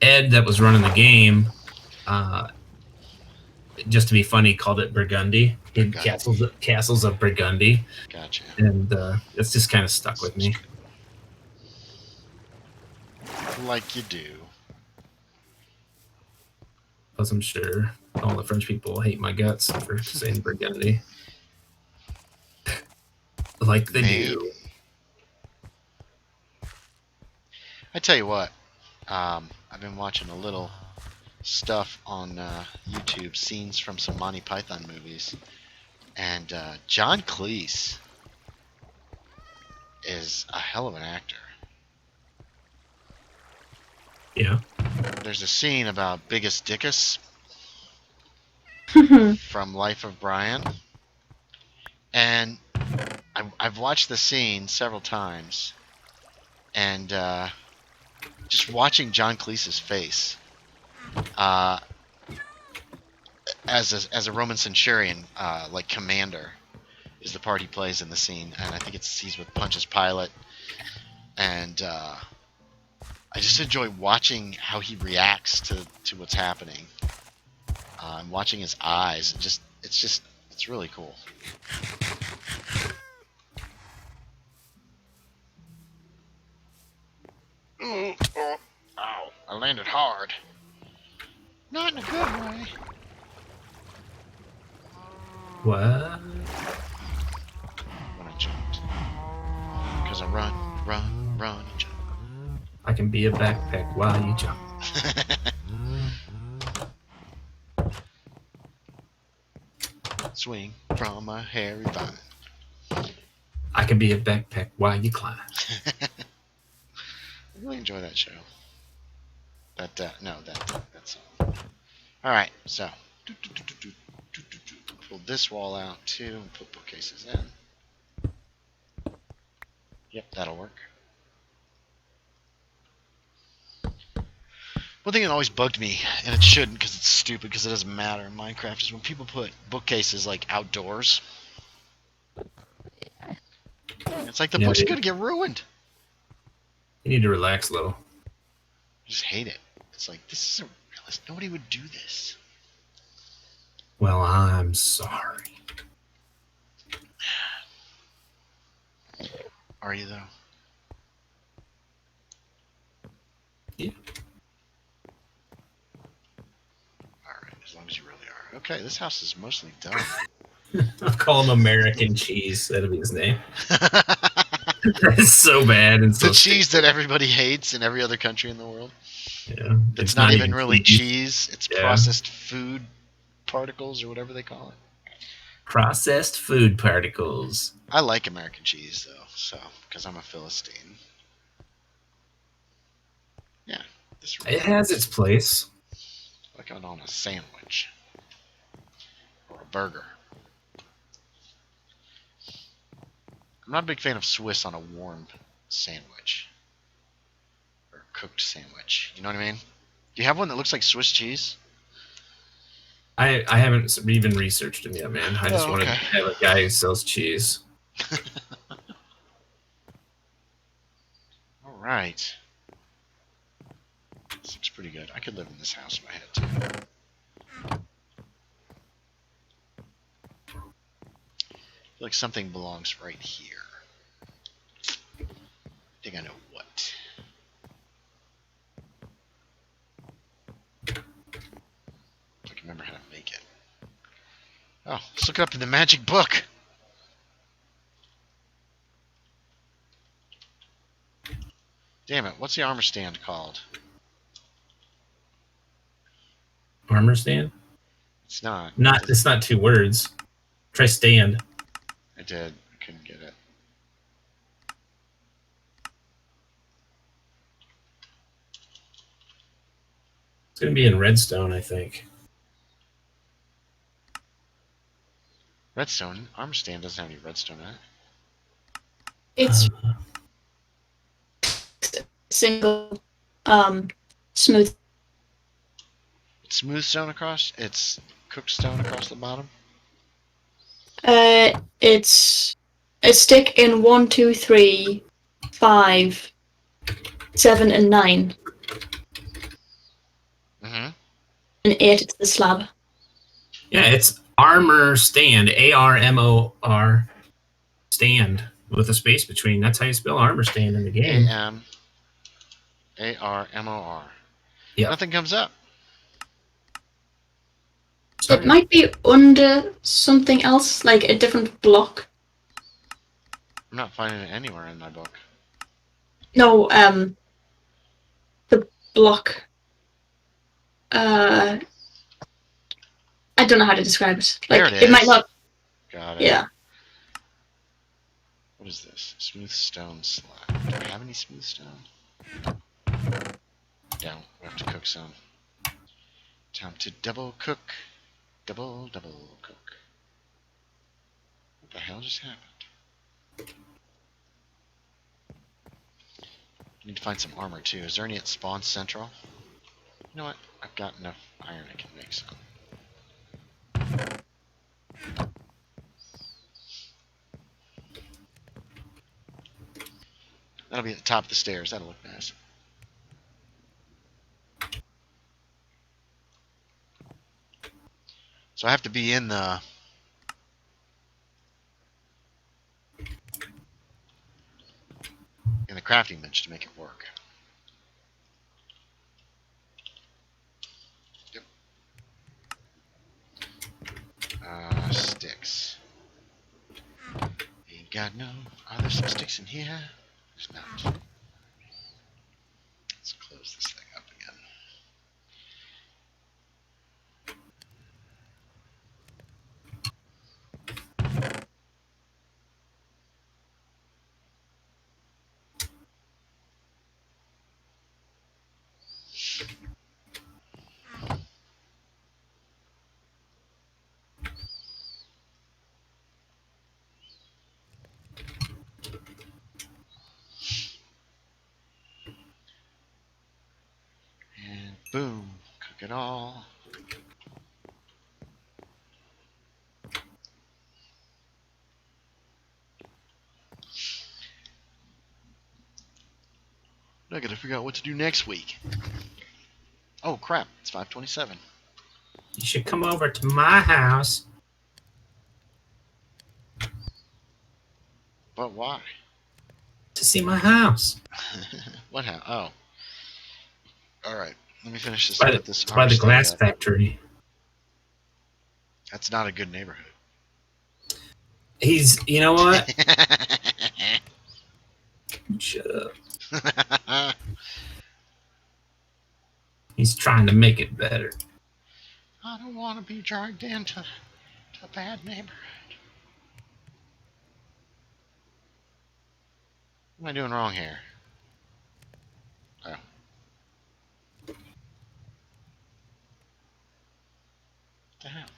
Ed that was running the game, just to be funny, called it Burgundy. Castles of Burgundy, Gotcha. and it's just kind of stuck with me. Like you do. Because I'm sure all the French people hate my guts for saying Burgundy. Like they do. I tell you what, I've been watching a little stuff on YouTube, scenes from some Monty Python movies, and John Cleese is a hell of an actor. Yeah. There's a scene about Biggest Dickus from Life of Brian, and I've watched the scene several times, and just watching John Cleese's face as a Roman centurion, like commander, is the part he plays in the scene, and I think he's with Pontius Pilate, and I just enjoy watching how he reacts to what's happening. I'm watching his eyes. It's really cool. Ooh, oh, ow! I landed hard. Not in a good way. What? When I jumped, because I run, and jump. I can be a backpack while you jump. Swing from a hairy vine. I can be a backpack while you climb. I really enjoy that show. That song. All right, so pull this wall out too and put bookcases in. Yep, that'll work. One thing that always bugged me, and it shouldn't because it's stupid because it doesn't matter in Minecraft, is when people put bookcases like outdoors. It's like the books are gonna get ruined. You need to relax a little. I just hate it. It's like, this isn't realistic. Nobody would do this. Well, I'm sorry. Are you though? Yeah. Alright, as long as you really are. Okay, this house is mostly done. I'll call him American Cheese. That'll be his name. That's so bad and so The cheese that everybody hates in every other country in the world. Yeah. It's not even really cheese. It's processed food particles or whatever they call it. Processed food particles. I like American cheese though, so because I'm a Philistine. Yeah, this really It has its place. like it on a sandwich or a burger. I'm not a big fan of Swiss on a warm sandwich or cooked sandwich. You know what I mean? Do you have one that looks like Swiss cheese? I haven't even researched him yet, man. I just wanted to have a guy who sells cheese. All right. This looks pretty good. I could live in this house if I had to. I feel like something belongs right here. I think I know what. I can remember how to make it. Oh, let's look it up in the magic book. Damn it, what's the armor stand called? Armor stand? It's not. It's not 2 words. Try stand. I did. I couldn't get it. It's gonna be in Redstone, I think. Redstone? Armor stand doesn't have any redstone in it. It's single, smooth. It's smooth stone across. It's cooked stone across the bottom. It's a stick in 1, 2, 3, 5, 7, and 9. Mm-hmm. And 8 it's the slab. Yeah, it's armor stand. ARMOR stand with a space between. That's how you spell armor stand in the game. AMARMOR. Yeah. Nothing comes up. It might be under something else, like a different block. I'm not finding it anywhere in my book. No, the block. I don't know how to describe it. Like, There it it might is. not. Got it. Yeah. What is this? Smooth stone slab. Do I have any smooth stone? Don't. We have to cook some. Time to double cook. Double cook. What the hell just happened? Need to find some armor too. Is there any at Spawn Central? You know what? I've got enough iron I can make some. That'll be at the top of the stairs. That'll look nice. So I have to be in the crafting bench to make it work. Yep. Sticks. Ain't got no. Are there some sticks in here? There's not. Let's close this thing up again. Boom. Cook it all. I gotta figure out what to do next week. Oh crap! It's 5:27. You should come over to my house. But why? To see my house. What happened? Oh. All right. Let me finish this. By Put this the, by arm the stand glass up. factory. That's not a good neighborhood. He's, you know what? Shut up. He's trying to make it better. I don't want to be dragged into a bad neighborhood. What am I doing wrong here? Oh. What the hell?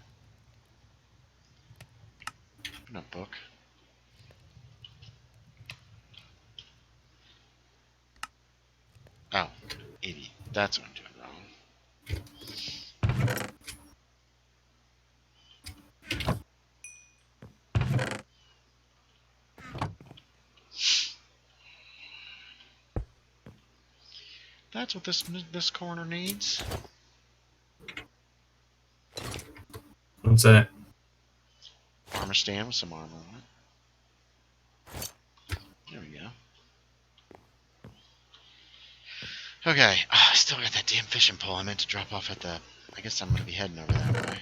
Open up book. Oh, idiot. That's what I'm doing wrong. That's what this corner needs. What's that? Armor stand with some armor on it. There we go. Okay, I still got that damn fishing pole. I meant to drop off at the... I guess I'm going to be heading over that way.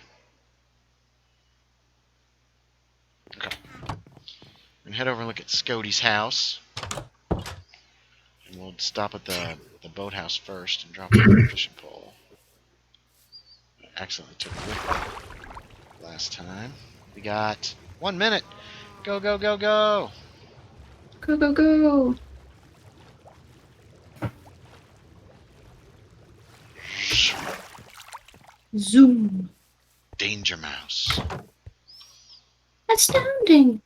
Okay. We're going to head over and look at Scody's house. And we'll stop at the boathouse first and drop off the fishing pole. I accidentally took it with me last time. We got 1 minute. Go, go, go, go. Go, go, go. Zoom. Danger Mouse. Astounding.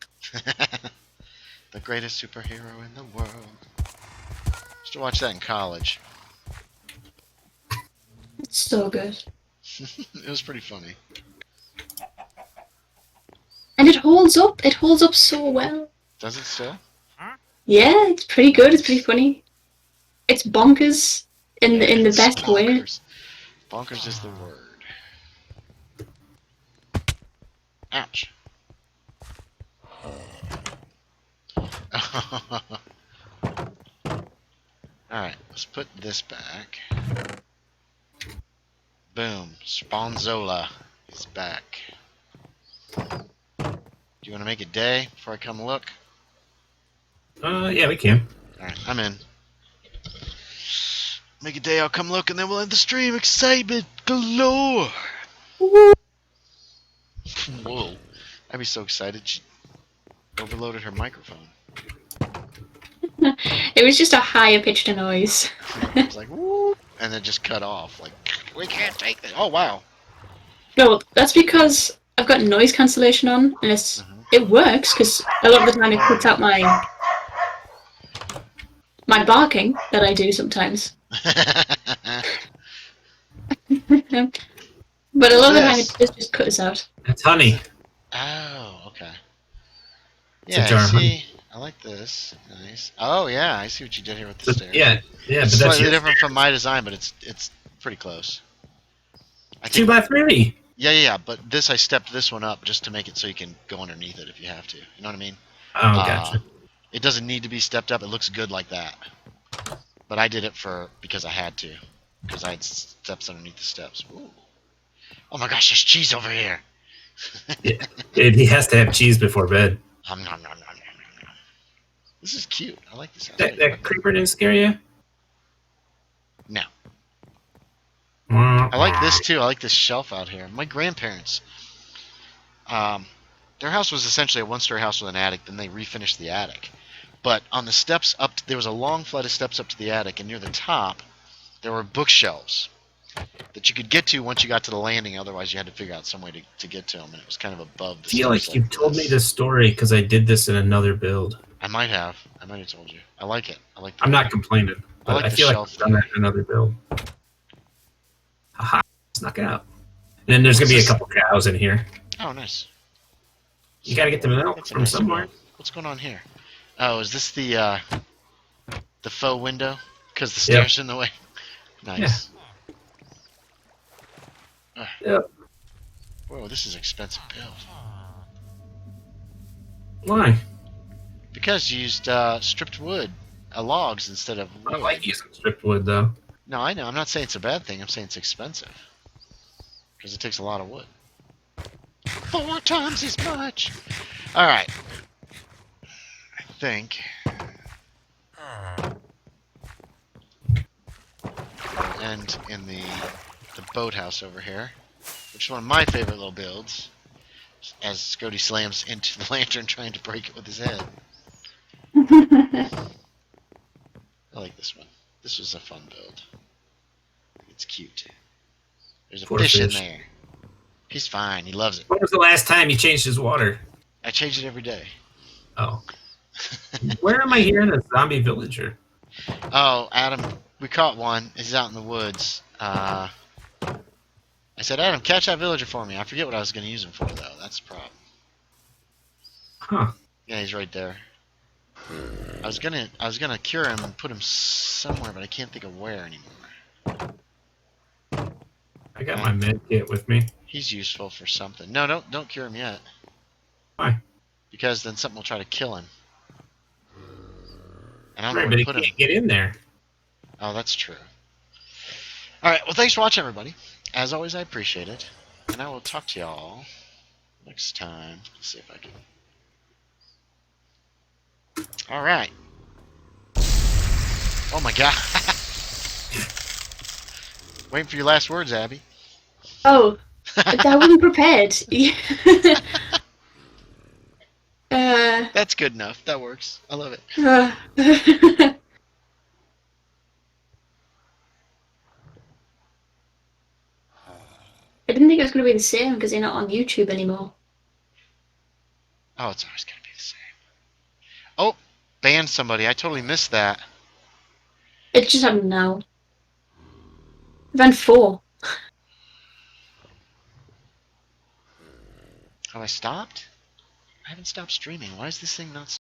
The greatest superhero in the world. Used to watch that in college. It's so good. It was pretty funny. And it holds up. It holds up so well. Does it still? Yeah, it's pretty good. It's pretty funny. It's bonkers in the It's best way. bonkers. Bonkers is the word. Ouch. Alright, let's put this back. Boom. Sponzola is back. Do you want to make it day before I come look? Yeah, we can. Alright, I'm in. Make it day, I'll come look, and then we'll end the stream. Excitement galore! Whoa. I'd be so excited she overloaded her microphone. It was just a higher pitched noise. It was like, whoop, and then just cut off. Like, we can't take this. Oh, wow. No, that's because I've got noise cancellation on, and it works because a lot of the time it cuts out my barking that I do sometimes. But a lot of the time it just cuts out. It's honey. Oh, okay. It's a Yeah, jar I of honey. see. I like this. Nice. Oh, yeah, I see what you did here with the But, stairs. yeah, It's but that's slightly your different from my design, but it's pretty close. I 2x3. Yeah, but this I stepped this one up just to make it so you can go underneath it if you have to. You know what I mean? Oh, gotcha. It doesn't need to be stepped up. It looks good like that. But I did it because I had to. Because I had steps underneath the steps. Ooh. Oh my gosh, there's cheese over here. Yeah. Dude, he has to have cheese before bed. Nom, nom, nom, nom, nom, nom. This is cute. I like this house. That creeper didn't scare you? No. I like this too. I like this shelf out here. My grandparents, their house was essentially a one-story house with an attic. Then they refinished the attic. But on the steps up, there was a long flight of steps up to the attic, and near the top, there were bookshelves that you could get to once you got to the landing. Otherwise, you had to figure out some way to get to them, and it was kind of above the I feel steps like you told me this story because I did this in another build. I might have told you. I like it. I like. I'm not complaining, but I like I the feel like shelf I've done that in another build. Haha, snuck out. And then there's What's gonna be this? a couple cows in here. Oh, nice. You gotta get the milk That's a from nice somewhere. build. What's going on here? Oh, is this the faux window? Because the stairs in the way. Nice. Yep. Whoa, this is an expensive build. Why? Because you used stripped wood, logs instead of wood. I like using stripped wood though. No, I know. I'm not saying it's a bad thing. I'm saying it's expensive. Because it takes a lot of wood. 4 times as much! Alright. I think... we'll end in the boathouse over here. Which is one of my favorite little builds. As Scody slams into the lantern trying to break it with his head. I like this one. This was a fun build. It's cute. There's a Poor fish in fish. there. He's fine. He loves it. When was the last time you changed his water? I change it every day. Oh. Where am I hearing a zombie villager? Oh, Adam, we caught one. He's out in the woods. I said, Adam, catch that villager for me. I forget what I was going to use him for, though. That's the problem. Huh. Yeah, he's right there. I was gonna cure him and put him somewhere, but I can't think of where anymore. I got my med kit with me. He's useful for something. No, don't cure him yet. Why? Because then something will try to kill him. And I don't Right, know but where he to put him. can't get in there. Oh, that's true. Alright, well, thanks for watching, everybody. As always, I appreciate it. And I will talk to y'all next time. Let's see if I can... Alright. Oh my god. Waiting for your last words, Abby. Oh, I wasn't prepared. That's good enough. That works. I love it. I didn't think it was going to be the same because you're not on YouTube anymore. Oh, it's always going to be the same. Oh, banned somebody. I totally missed that. It just happened now. I've done 4. Have I stopped? I haven't stopped streaming. Why is this thing not